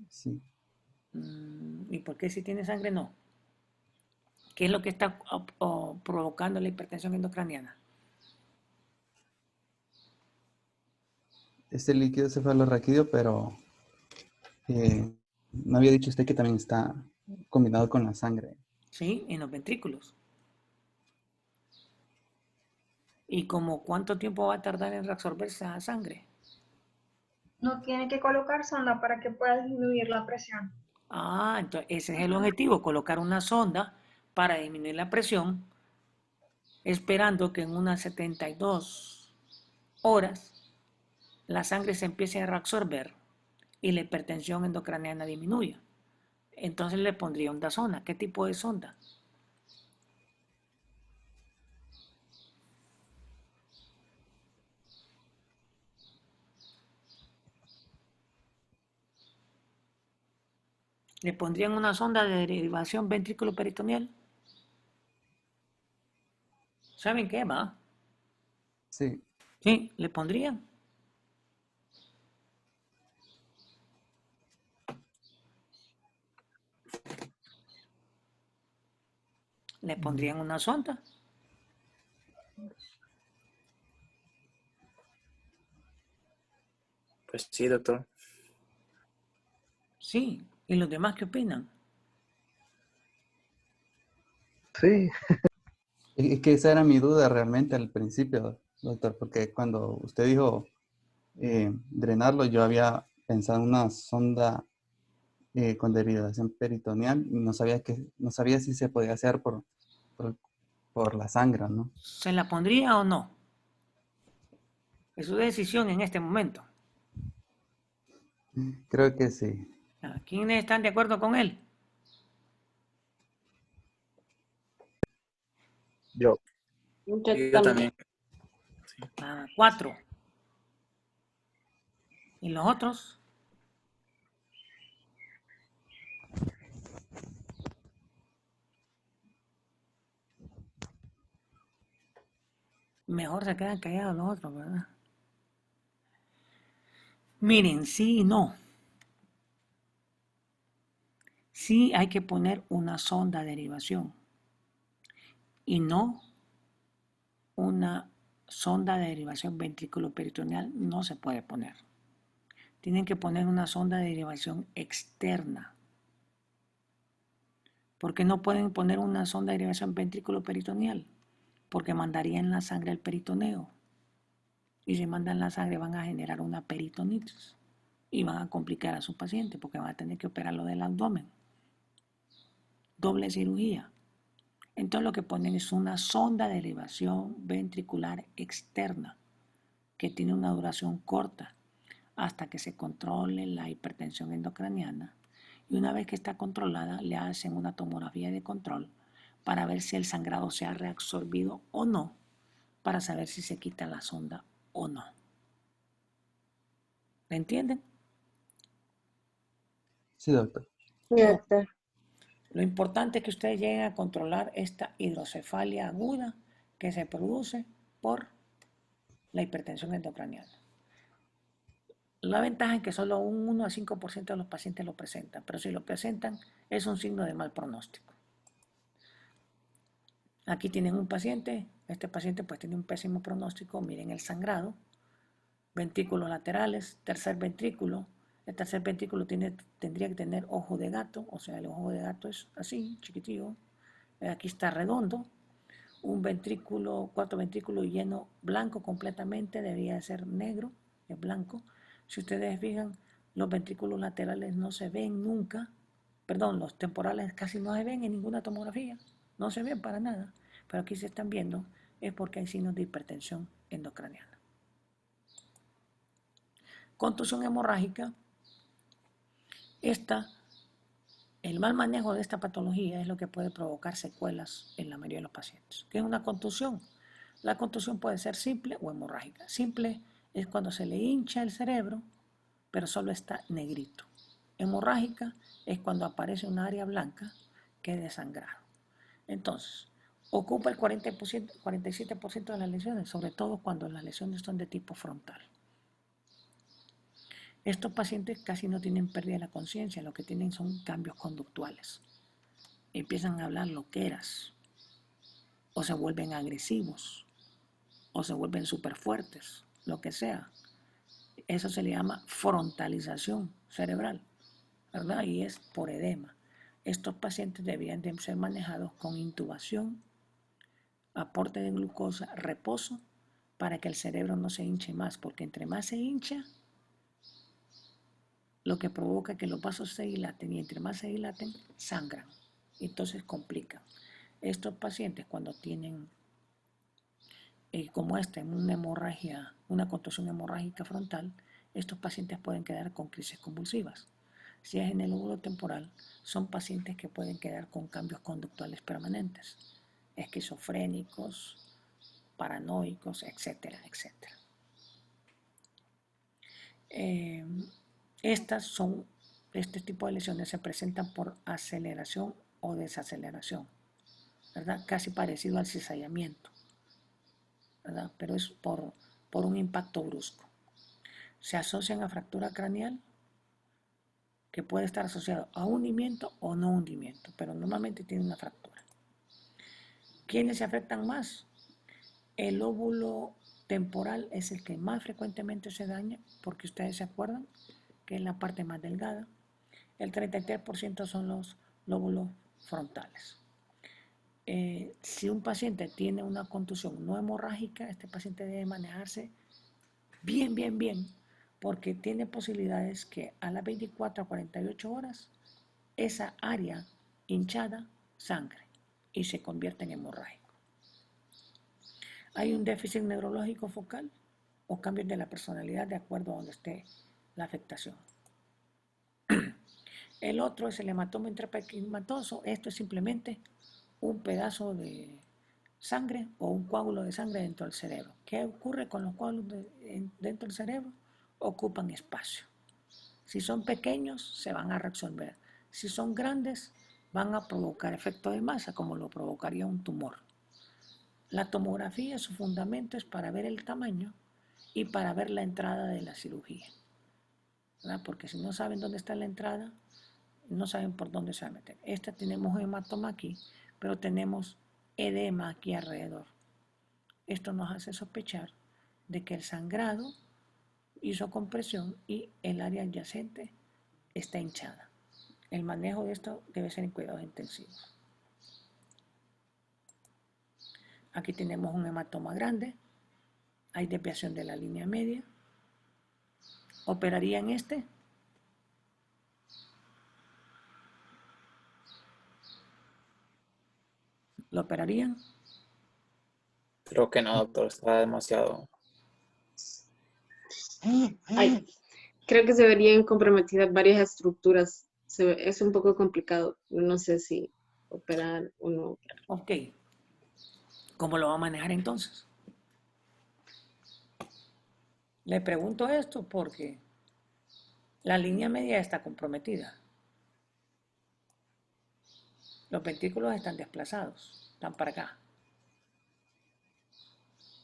sí. ¿Y por qué si tiene sangre no? ¿Qué es lo que está provocando la hipertensión endocraniana? Es el líquido cefalorraquídeo, pero no había dicho usted que también está combinado con la sangre. ¿Sí? En los ventrículos. ¿Y como cuánto tiempo va a tardar en reabsorber esa sangre? No tiene que colocar sonda para que pueda disminuir la presión. Ah, entonces ese es el objetivo, colocar una sonda para disminuir la presión, esperando que en unas 72 horas la sangre se empiece a reabsorber y la hipertensión endocraniana disminuya. Entonces le pondría onda sonda. ¿Qué tipo de sonda? ¿Le pondrían una sonda de derivación ventrículo-peritoneal? ¿Saben qué va? Sí. Sí, le pondrían. Le pondrían una sonda. Pues sí, doctor. Sí. ¿Y los demás qué opinan? Sí. Es que esa era mi duda realmente al principio, doctor, porque cuando usted dijo drenarlo, yo había pensado en una sonda con derivación peritoneal y no sabía si se podía hacer por, por la sangre, ¿no? ¿Se la pondría o no? Es su decisión en este momento. Creo que sí. ¿Quiénes están de acuerdo con él? Yo. Yo Yo también. 4. ¿Y los otros? Mejor se quedan callados los otros, ¿verdad? Miren, sí y no. Sí hay que poner una sonda de derivación y no una sonda de derivación ventrículo-peritoneal no se puede poner. Tienen que poner una sonda de derivación externa. ¿Por qué no pueden poner una sonda de derivación ventrículo-peritoneal? Porque mandarían la sangre al peritoneo. Y si mandan la sangre van a generar una peritonitis y van a complicar a su paciente porque van a tener que operarlo del abdomen. Doble cirugía. Entonces lo que ponen es una sonda de derivación ventricular externa que tiene una duración corta hasta que se controle la hipertensión endocraniana y una vez que está controlada le hacen una tomografía de control para ver si el sangrado se ha reabsorbido o no, para saber si se quita la sonda o no. ¿Me entienden? Sí, doctor. Sí, doctor. Lo importante es que ustedes lleguen a controlar esta hidrocefalia aguda que se produce por la hipertensión endocraniana. La ventaja es que solo un 1 a 5% de los pacientes lo presentan, pero si lo presentan es un signo de mal pronóstico. Aquí tienen un paciente, este paciente pues tiene un pésimo pronóstico, miren el sangrado, ventrículos laterales, tercer ventrículo, el tercer ventrículo tendría que tener ojo de gato, o sea el ojo de gato es así, chiquitillo, aquí está redondo, un ventrículo, cuarto ventrículo lleno blanco completamente, debería ser negro, es blanco. Si ustedes fijan, los ventrículos laterales no se ven nunca, perdón, los temporales casi no se ven en ninguna tomografía, no se ven para nada, pero aquí se están viendo, es porque hay signos de hipertensión endocraniana. Contusión hemorrágica, el mal manejo de esta patología es lo que puede provocar secuelas en la mayoría de los pacientes. ¿Qué es una contusión? La contusión puede ser simple o hemorrágica. Simple es cuando se le hincha el cerebro, pero solo está negrito. hemorrágica es cuando aparece un área blanca que es desangrado. Entonces, ocupa el 47% de las lesiones, sobre todo cuando las lesiones son de tipo frontal. Estos pacientes casi no tienen pérdida de la conciencia, lo que tienen son cambios conductuales. Empiezan a hablar loqueras, o se vuelven agresivos, o se vuelven súper fuertes, lo que sea. Eso se le llama frontalización cerebral, ¿verdad? Y es por edema. Estos pacientes debían de ser manejados con intubación, aporte de glucosa, reposo, para que el cerebro no se hinche más, porque entre más se hincha, lo que provoca que los vasos se dilaten, y entre más se dilaten, sangran. Entonces complican. Estos pacientes cuando tienen, como una hemorragia, una contusión hemorrágica frontal, estos pacientes pueden quedar con crisis convulsivas. Si es en el lóbulo temporal, son pacientes que pueden quedar con cambios conductuales permanentes, esquizofrénicos, paranoicos, etcétera, etcétera. Este tipo de lesiones se presentan por aceleración o desaceleración, ¿verdad? Casi parecido al cizallamiento, ¿verdad? Pero es por un impacto brusco. Se asocian a fractura craneal, que puede estar asociado a hundimiento o no hundimiento, pero normalmente tiene una fractura. ¿Quiénes se afectan más? El lóbulo temporal es el que más frecuentemente se daña, porque ustedes se acuerdan que es la parte más delgada. El 33% son los lóbulos frontales. Si un paciente tiene una contusión no hemorrágica, este paciente debe manejarse bien, bien, bien, porque tiene posibilidades que a las 24 a 48 horas esa área hinchada sangre y se convierte en hemorrágico. Hay un déficit neurológico focal o cambios de la personalidad de acuerdo a donde esté la afectación. El otro es el hematoma intrapaquimatoso. Esto es simplemente un pedazo de sangre o un coágulo de sangre dentro del cerebro. ¿Qué ocurre con los coágulos dentro del cerebro? Ocupan espacio. Si son pequeños, se van a resolver. Si son grandes, van a provocar efecto de masa, como lo provocaría un tumor. La tomografía, su fundamento es para ver el tamaño y para ver la entrada de la cirugía, ¿verdad? Porque si no saben dónde está la entrada, no saben por dónde se va a meter. Tenemos hematoma aquí, pero tenemos edema aquí alrededor. Esto nos hace sospechar de que el sangrado hizo compresión y el área adyacente está hinchada. El manejo de esto debe ser en cuidados intensivos. Aquí tenemos un hematoma grande, hay desviación de la línea media. ¿Operarían este? ¿Lo operarían? Creo que no, doctor, está demasiado. Ay, creo que se verían comprometidas varias estructuras. Es un poco complicado. No sé si operar o no operar. Ok. ¿Cómo lo va a manejar entonces? Le pregunto esto porque la línea media está comprometida. Los ventrículos están desplazados, están para acá.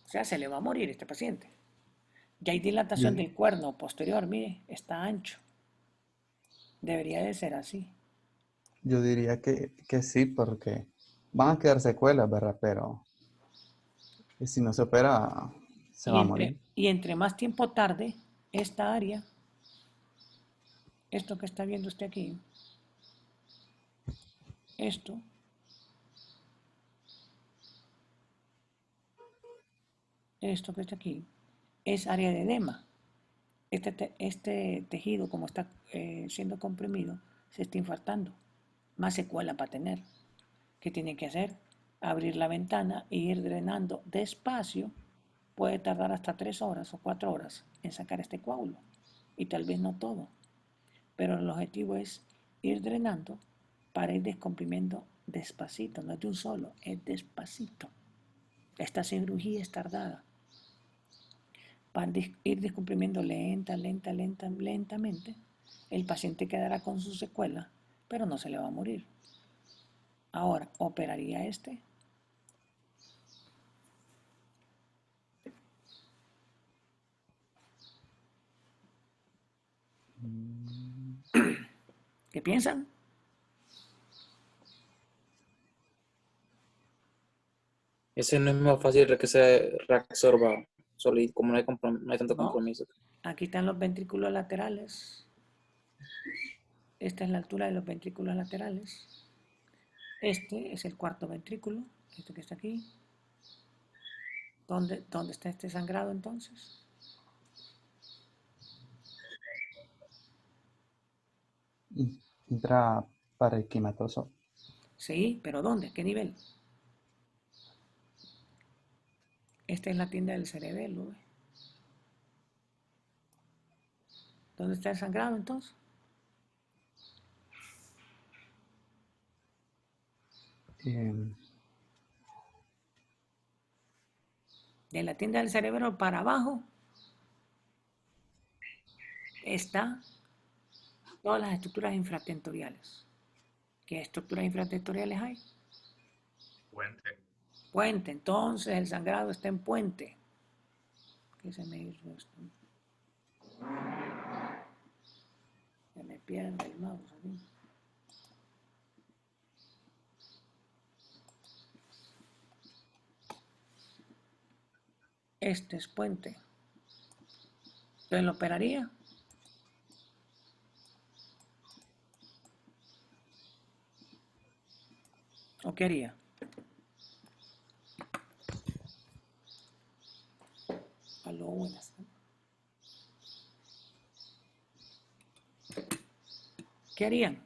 O sea, se le va a morir este paciente. Ya hay dilatación del cuerno posterior, mire, está ancho. Debería de ser así. Yo diría que sí, porque van a quedar secuelas, ¿verdad? Pero si no se opera, se va a morir. Y entre más tiempo tarde, esta área, esto que está viendo usted aquí, esto que está aquí, es área de edema. Este tejido, como está siendo comprimido, se está infartando. Más secuela para tener. ¿Qué tiene que hacer? Abrir la ventana e ir drenando despacio. Puede tardar hasta 3 horas o 4 horas en sacar este coágulo. Y tal vez no todo. Pero el objetivo es ir drenando para ir descomprimiendo despacito. No es de un solo, es despacito. Esta cirugía es tardada. Para ir descomprimiendo lentamente el paciente quedará con su secuela, pero no se le va a morir. Ahora, ¿operaría este? ¿Qué piensan? Ese no es más fácil que se reabsorba sólido, como no hay tanto No. compromiso. Aquí están los ventrículos laterales. Esta es la altura de los ventrículos laterales. Este es el cuarto ventrículo, este que está aquí. ¿Dónde está este sangrado entonces? Intraparenquimatoso. Sí, pero ¿dónde? ¿Qué nivel? Esta es la tienda del cerebelo. ¿Ve? ¿Dónde está el sangrado entonces? Eh, De la tienda del cerebro para abajo está todas las estructuras infratentoriales. ¿Qué estructuras infratentoriales hay? Puente. Puente. Entonces el sangrado está en puente. ¿Qué se me hizo esto? Se me pierde el mouse aquí. Este es puente. Entonces lo operaría. ¿O qué haría? Aló, buenas. ¿Qué harían?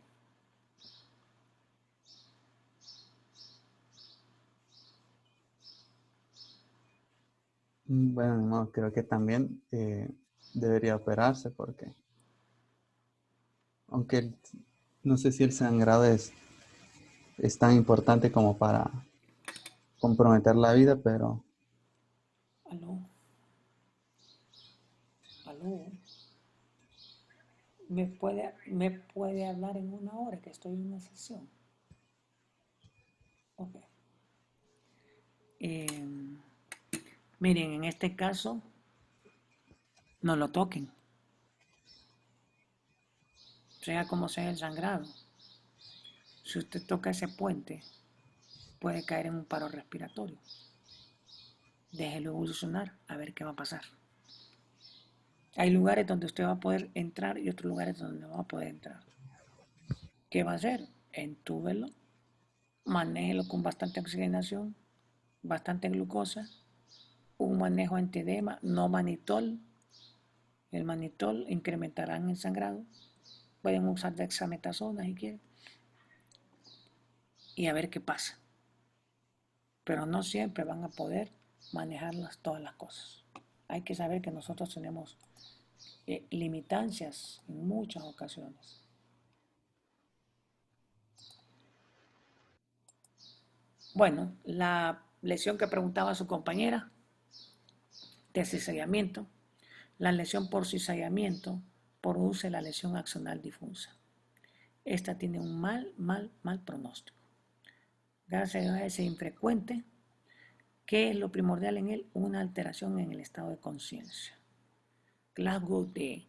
Bueno, no, creo que también debería operarse porque, aunque no sé si el sangrado es tan importante como para comprometer la vida, pero Aló. Aló. ¿Me puede hablar en una hora que estoy en una sesión? Ok. Miren, en este caso, no lo toquen. Sea como sea el sangrado. Si usted toca ese puente, puede caer en un paro respiratorio. Déjelo evolucionar a ver qué va a pasar. Hay lugares donde usted va a poder entrar y otros lugares donde no va a poder entrar. ¿Qué va a hacer? Entúbelo, manéjelo con bastante oxigenación, bastante glucosa, un manejo antiedema, no manitol. El manitol incrementará el sangrado. Pueden usar dexametasona si quieren. Y a ver qué pasa. Pero no siempre van a poder manejarlas todas las cosas. Hay que saber que nosotros tenemos limitancias en muchas ocasiones. Bueno, la lesión que preguntaba su compañera de cizallamiento, la lesión por cizallamiento produce la lesión axonal difusa. Esta tiene un mal pronóstico. Gracias a ese infrecuente, ¿qué es lo primordial en él? Una alteración en el estado de conciencia. Glasgow de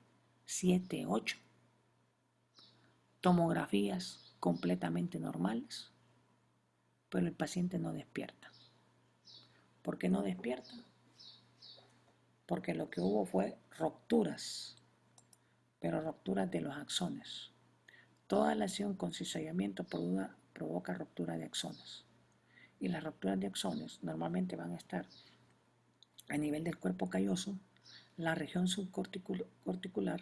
7-8, tomografías completamente normales, pero el paciente no despierta. ¿Por qué no despierta? Porque lo que hubo fue rupturas, pero rupturas de los axones. Toda lesión con cizallamiento provoca ruptura de axones. Y las rupturas de axones normalmente van a estar a nivel del cuerpo calloso, la región subcorticular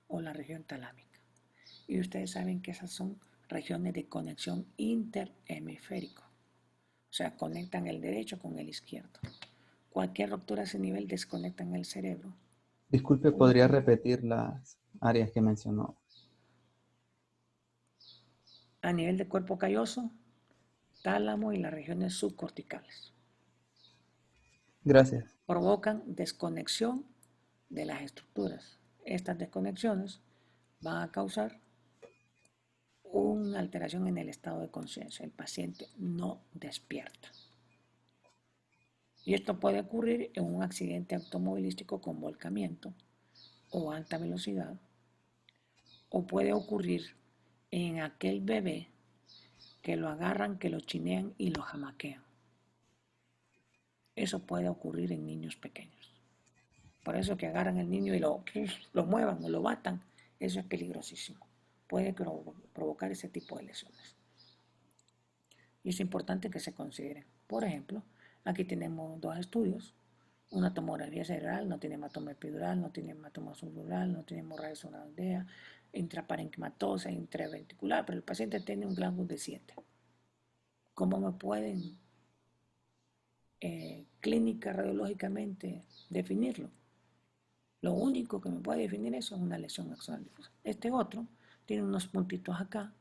o la región talámica. Y ustedes saben que esas son regiones de conexión interhemisférico. O sea, conectan el derecho con el izquierdo. Cualquier ruptura a ese nivel desconectan el cerebro. disculpe, ¿podría repetir las áreas que mencionó? A nivel del cuerpo calloso, tálamo y las regiones subcorticales. Gracias. Provocan desconexión de las estructuras. Estas desconexiones van a causar una alteración en el estado de conciencia. El paciente no despierta. Y esto puede ocurrir en un accidente automovilístico con volcamiento o alta velocidad, o puede ocurrir en aquel bebé que lo agarran, que lo chinean y lo jamaquean. Eso puede ocurrir en niños pequeños. Por eso que agarran al niño y lo muevan o lo batan, eso es peligrosísimo. Puede provocar ese tipo de lesiones. Y es importante que se consideren. Por ejemplo, aquí tenemos dos estudios. Una tomografía cerebral, no tiene hematoma epidural, no tiene hematoma subdural, no tiene hemorragia subdural, intraparenquimatosa, intraventricular, pero el paciente tiene un Glasgow de 7. ¿Cómo me pueden clínica radiológicamente definirlo? Lo único que me puede definir eso es una lesión axonal difusa. Este otro tiene unos puntitos acá,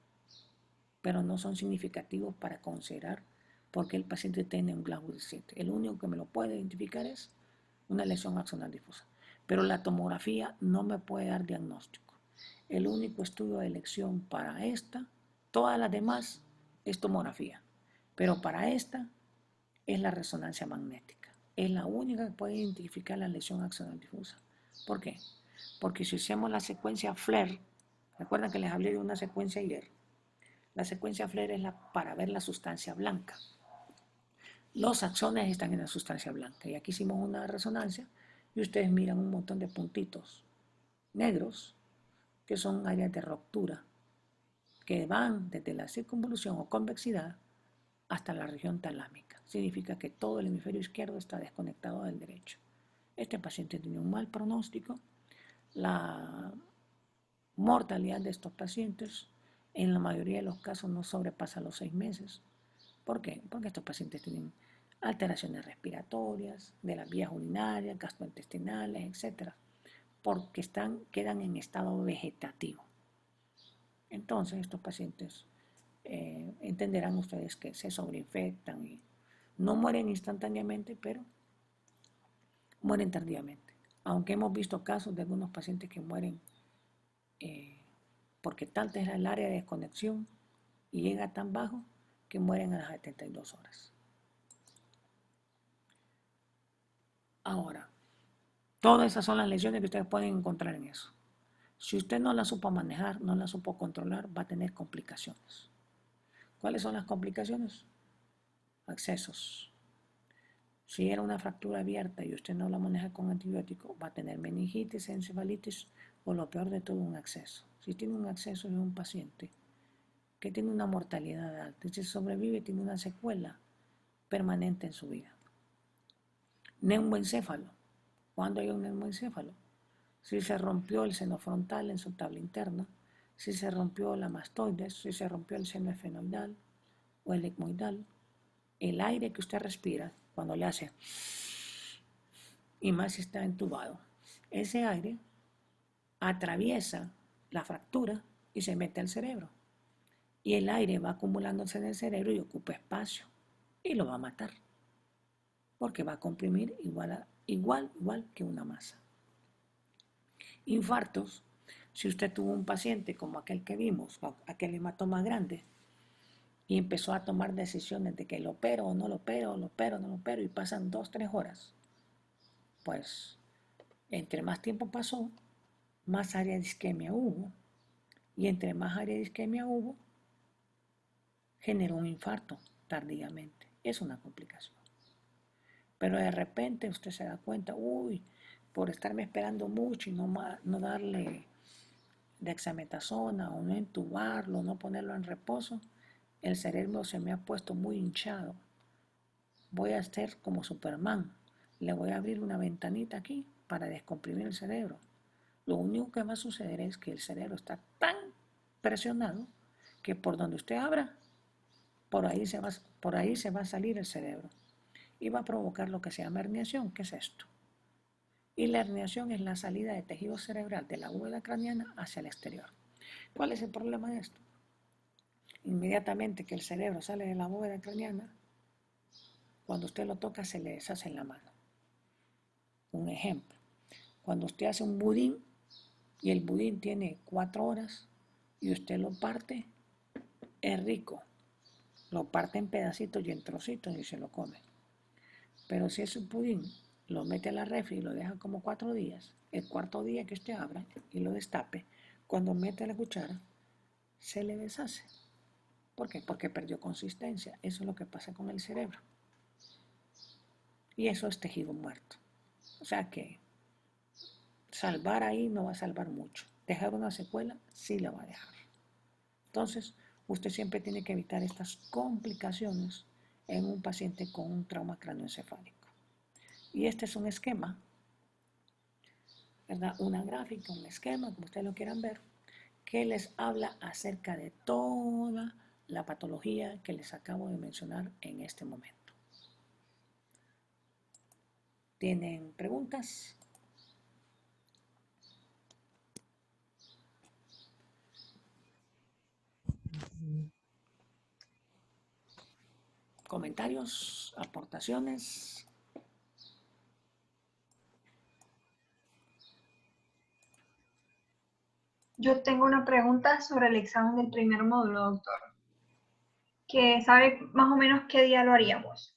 pero no son significativos para considerar por qué el paciente tiene un Glasgow de 7. El único que me lo puede identificar es una lesión axonal difusa. Pero la tomografía no me puede dar diagnóstico. El único estudio de elección para esta, todas las demás, es tomografía. Pero para esta es la resonancia magnética. Es la única que puede identificar la lesión axonal difusa. ¿Por qué? Porque si hacemos la secuencia FLAIR, recuerdan que les hablé de una secuencia ayer, la secuencia FLAIR es para ver la sustancia blanca. Los axones están en la sustancia blanca y aquí hicimos una resonancia y ustedes miran un montón de puntitos negros que son áreas de ruptura que van desde la circunvolución o convexidad hasta la región talámica. Significa que todo el hemisferio izquierdo está desconectado del derecho. Este paciente tiene un mal pronóstico. La mortalidad de estos pacientes en la mayoría de los casos no sobrepasa los 6 meses. ¿Por qué? Porque estos pacientes tienen alteraciones respiratorias, de las vías urinarias, gastrointestinales, etc. Porque quedan en estado vegetativo. Entonces estos pacientes entenderán ustedes que se sobreinfectan y no mueren instantáneamente, pero mueren tardíamente. Aunque hemos visto casos de algunos pacientes que mueren porque tanta es el área de desconexión y llega tan bajo que mueren a las 72 horas. Ahora, todas esas son las lesiones que ustedes pueden encontrar en eso. Si usted no la supo manejar, no la supo controlar, va a tener complicaciones. ¿Cuáles son las complicaciones? Accesos. Si era una fractura abierta y usted no la maneja con antibiótico, va a tener meningitis, encefalitis o lo peor de todo, un acceso. Si tiene un acceso de un paciente que tiene una mortalidad alta, si sobrevive, tiene una secuela permanente en su vida. Neumoencéfalo. ¿Cuándo hay un neumoencéfalo? Si se rompió el seno frontal en su tabla interna, si se rompió la mastoides, si se rompió el seno esfenoidal o el ecmoidal, el aire que usted respira cuando le hace y más si está entubado, ese aire atraviesa la fractura y se mete al cerebro. Y el aire va acumulándose en el cerebro y ocupa espacio y lo va a matar. Porque va a comprimir igual que una masa. Infartos. Si usted tuvo un paciente como aquel que vimos, aquel hematoma grande, y empezó a tomar decisiones de que lo opero o no lo opero, lo opero o no lo opero, y pasan 2-3 horas, pues entre más tiempo pasó, más área de isquemia hubo, y entre más área de isquemia hubo, generó un infarto tardíamente. Es una complicación. Pero de repente usted se da cuenta, uy, por estarme esperando mucho y no darle dexametasona o no entubarlo, no ponerlo en reposo, el cerebro se me ha puesto muy hinchado. Voy a ser como Superman. Le voy a abrir una ventanita aquí para descomprimir el cerebro. Lo único que va a suceder es que el cerebro está tan presionado que por donde usted abra, por ahí se va a salir el cerebro. Y va a provocar lo que se llama herniación. ¿Qué es esto? Y la herniación es la salida de tejido cerebral de la bóveda craneana hacia el exterior. ¿Cuál es el problema de esto? Inmediatamente que el cerebro sale de la bóveda craneana, cuando usted lo toca se le deshace en la mano. Un ejemplo, cuando usted hace un budín, y el budín tiene 4 horas y usted lo parte, es rico. Lo parte en pedacitos y en trocitos y se lo come. Pero si ese pudín lo mete a la refri y lo deja como 4 días, el cuarto día que usted abra y lo destape, cuando mete la cuchara, se le deshace. ¿Por qué? Porque perdió consistencia. Eso es lo que pasa con el cerebro. Y eso es tejido muerto. O sea que salvar ahí no va a salvar mucho. Dejar una secuela sí la va a dejar. Entonces, usted siempre tiene que evitar estas complicaciones en un paciente con un trauma craneoencefálico. Y este es un esquema, ¿verdad? Una gráfica, un esquema, como ustedes lo quieran ver, que les habla acerca de toda la patología que les acabo de mencionar en este momento. ¿Tienen preguntas? ¿Comentarios? ¿Aportaciones? Yo tengo una pregunta sobre el examen del primer módulo, doctor. Que sabe más o menos qué día lo haríamos.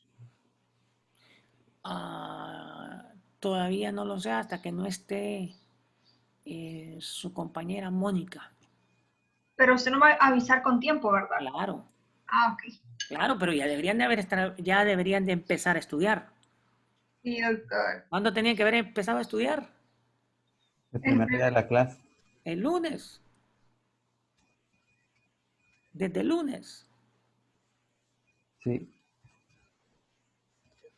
Todavía no lo sé hasta que no esté su compañera Mónica. Pero usted no va a avisar con tiempo, ¿verdad? Claro, Ah, ok. claro, pero ya deberían de empezar a estudiar. Sí, doctor. ¿Cuándo tenían que haber empezado a estudiar? El primer día de la clase. El lunes. Desde el lunes. Sí.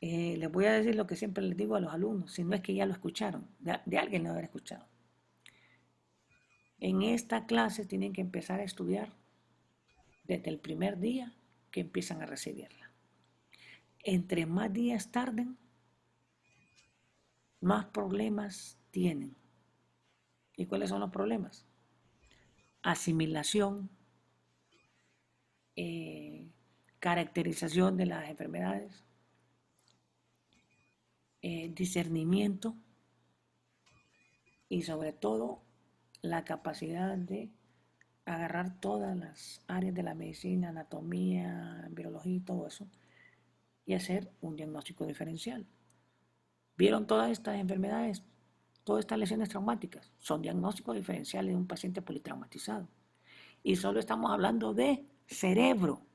Les voy a decir lo que siempre les digo a los alumnos, si no es que ya lo escucharon, de alguien lo haber escuchado. En esta clase tienen que empezar a estudiar desde el primer día que empiezan a recibirla. Entre más días tarden, más problemas tienen. ¿Y cuáles son los problemas? Asimilación, caracterización de las enfermedades, discernimiento y sobre todo la capacidad de agarrar todas las áreas de la medicina, anatomía, biología y todo eso y hacer un diagnóstico diferencial. ¿Vieron todas estas enfermedades? Todas estas lesiones traumáticas son diagnósticos diferenciales de un paciente politraumatizado. Y solo estamos hablando de cerebro.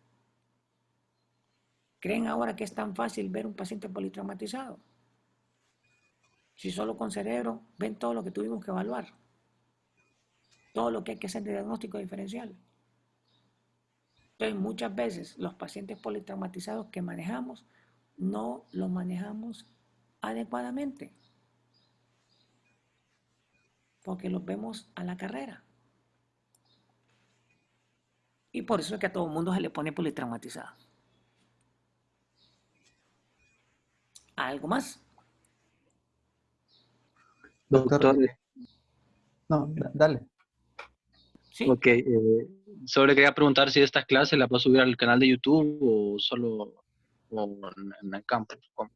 ¿Creen ahora que es tan fácil ver un paciente politraumatizado? Si solo con cerebro ven todo lo que tuvimos que evaluar, todo lo que hay que hacer de diagnóstico diferencial. Entonces, muchas veces los pacientes politraumatizados que manejamos no los manejamos adecuadamente porque los vemos a la carrera. Y por eso es que a todo el mundo se le pone politraumatizado. ¿Algo más? Doctor, Doctor, no, dale. ¿Sí? ok, solo quería preguntar si estas clases las va a subir al canal de YouTube o solo en el campus. ¿Cómo?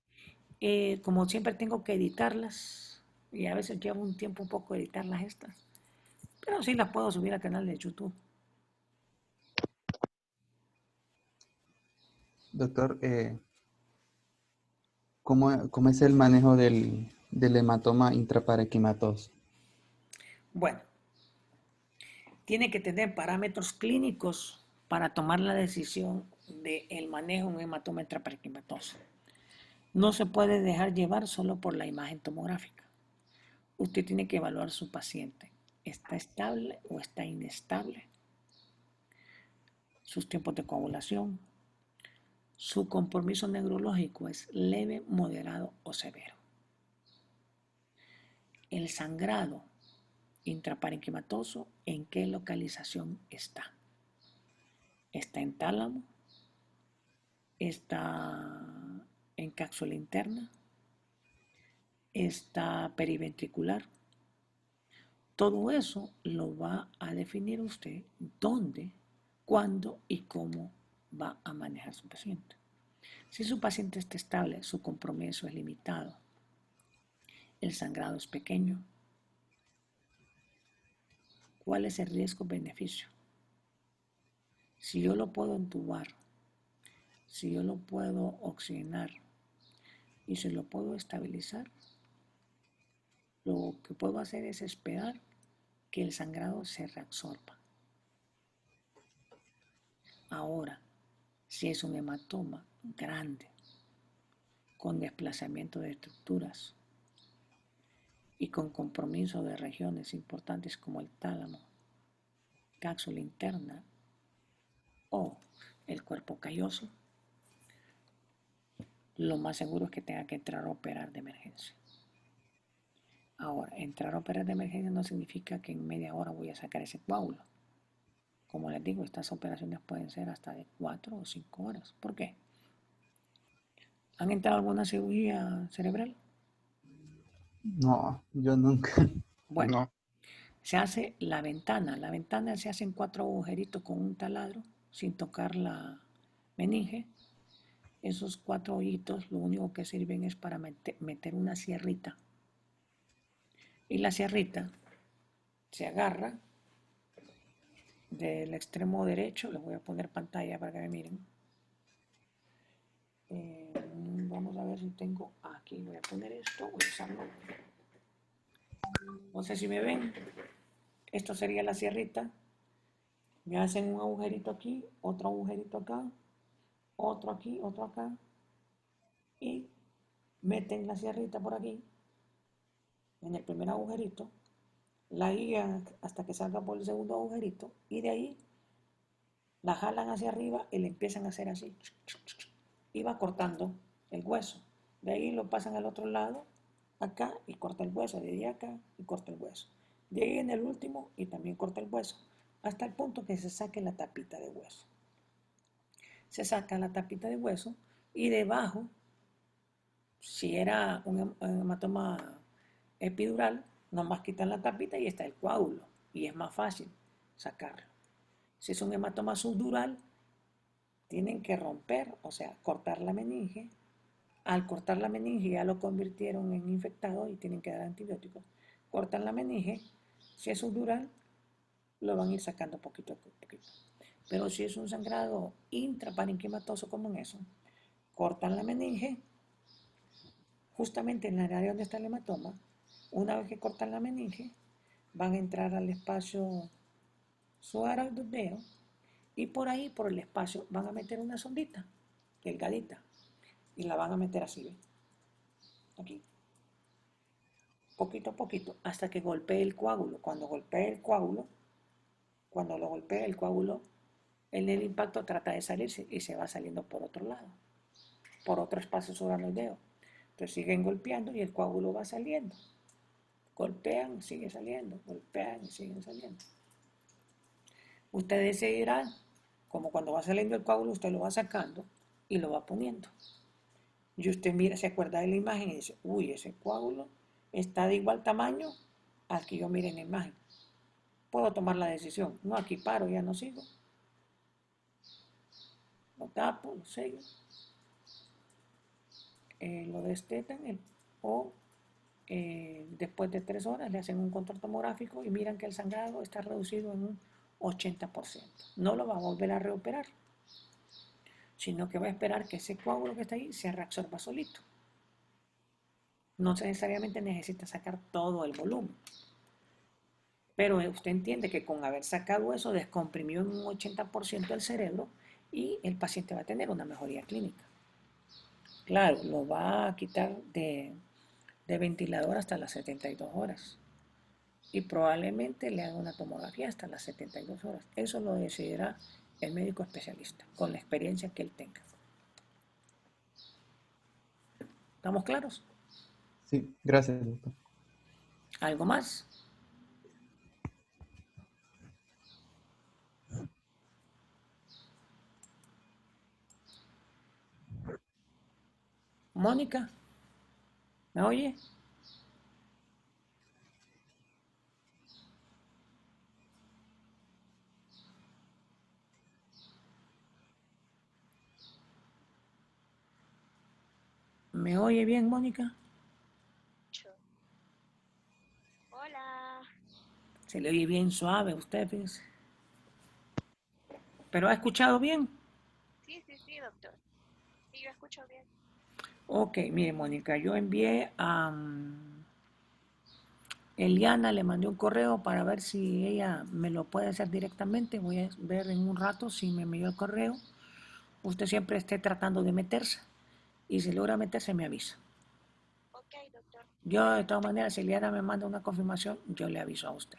Como siempre tengo que editarlas y a veces llevo un tiempo un poco editarlas estas, pero sí las puedo subir al canal de YouTube. Doctor, ¿cómo es el manejo del hematoma intraparenquimatoso? Bueno, tiene que tener parámetros clínicos para tomar la decisión del manejo de un hematoma intraparenquimatoso. No se puede dejar llevar solo por la imagen tomográfica. Usted tiene que evaluar su paciente. ¿Está estable o está inestable? Sus tiempos de coagulación. Su compromiso neurológico es leve, moderado o severo. El sangrado intraparenquimatoso, ¿en qué localización está? ¿Está en tálamo? ¿Está en cápsula interna? ¿Está periventricular? Todo eso lo va a definir usted dónde, cuándo y cómo va a manejar su paciente. Si su paciente está estable, su compromiso es limitado, el sangrado es pequeño, ¿Cuál es el riesgo-beneficio? Si yo lo puedo entubar, si yo lo puedo oxigenar y si lo puedo estabilizar, lo que puedo hacer es esperar que el sangrado se reabsorba. Ahora, si es un hematoma grande, con desplazamiento de estructuras y con compromiso de regiones importantes como el tálamo, cápsula interna o el cuerpo calloso, lo más seguro es que tenga que entrar a operar de emergencia. Ahora, entrar a operar de emergencia no significa que en media hora voy a sacar ese coágulo. Como les digo, estas operaciones pueden ser hasta de 4 o 5 horas. ¿Por qué? ¿Han entrado a alguna cirugía cerebral? No, yo nunca. Bueno, No. se hace la ventana. La ventana se hacen 4 agujeritos con un taladro sin tocar la meninge. Esos 4 hoyitos lo único que sirven es para meter una sierrita. Y la sierrita se agarra del extremo derecho. Les voy a poner pantalla para que me miren. Vamos a ver si tengo aquí. Voy a poner esto. Voy a usarlo. No sé si me ven. Esto sería la sierrita. Me hacen un agujerito aquí, otro agujerito acá, otro aquí, otro acá. Y meten la sierrita por aquí, en el primer agujerito. La guían hasta que salga por el segundo agujerito. Y de ahí la jalan hacia arriba y le empiezan a hacer así. Y va cortando el hueso. De ahí lo pasan al otro lado, acá, y corta el hueso. De ahí acá y corta el hueso. De ahí en el último y también corta el hueso. Hasta el punto que se saque la tapita de hueso. Se saca la tapita de hueso y debajo, si era un hematoma epidural, nomás quitan la tapita y está el coágulo. Y es más fácil sacarlo. Si es un hematoma subdural, tienen que romper, o sea, cortar la meninge. Al cortar la meninge ya lo convirtieron en infectado y tienen que dar antibióticos. Cortan la meninge. Si es subdural, lo van a ir sacando poquito a poquito. Pero si es un sangrado intraparenquimatoso como en eso, cortan la meninge justamente en el área donde está el hematoma. Una vez que cortan la meninge, van a entrar al espacio subaracnoideo y por ahí, por el espacio, van a meter una sondita delgadita y la van a meter así, ¿ven? Aquí, poquito a poquito, hasta que golpee el coágulo. Cuando golpee el coágulo, cuando lo golpee el coágulo, en el impacto trata de salirse y se va saliendo por otro lado, por otro espacio subaracnoideo. Entonces siguen golpeando y el coágulo va saliendo. Golpean, sigue saliendo, golpean y siguen saliendo. Usted decidirá, como cuando va saliendo el coágulo, usted lo va sacando y lo va poniendo. Y usted mira, se acuerda de la imagen y dice, uy, ese coágulo está de igual tamaño al que yo mire en la imagen. Puedo tomar la decisión. No, aquí paro, ya no sigo. Lo tapo, lo sello. Lo destetan o después de 3 horas le hacen un control tomográfico y miran que el sangrado está reducido en un 80%. No lo va a volver a reoperar, sino que va a esperar que ese coágulo que está ahí se reabsorba solito. No necesariamente necesita sacar todo el volumen. Pero usted entiende que con haber sacado eso descomprimió en un 80% el cerebro y el paciente va a tener una mejoría clínica. Claro, lo va a quitar de ventilador hasta las 72 horas. Y probablemente le haga una tomografía hasta las 72 horas. Eso lo decidirá el médico especialista, con la experiencia que él tenga. ¿Estamos claros? Sí, gracias, doctor. ¿Algo más? Mónica, ¿me oye? ¿Me oye bien, Mónica? Hola. Se le oye bien suave a usted, fíjese. ¿Pero ha escuchado bien? Sí, doctor. Sí, yo escucho bien. Ok, mire, Mónica, yo envié a Eliana, le mandé un correo para ver si ella me lo puede hacer directamente. Voy a ver en un rato si me envió el correo. Usted siempre esté tratando de meterse. Y si logra meterse, me avisa. Ok, doctor. Yo, de todas maneras, si Eliana me manda una confirmación, yo le aviso a usted.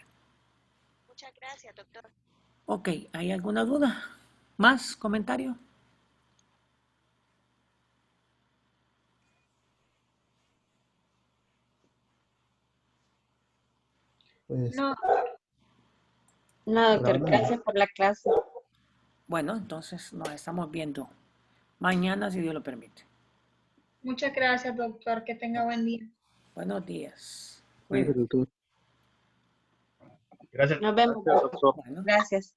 Muchas gracias, doctor. Ok, ¿hay alguna duda? ¿Más? ¿Comentario? Pues No, No, por doctor, ahora no. gracias por la clase. Bueno, entonces nos estamos viendo mañana, si Dios lo permite. muchas gracias, doctor. Que tenga buen día. Buenos días. Gracias, Cuídate. doctor. Gracias. Nos vemos, Gracias, doctor. doctor. Bueno. Gracias.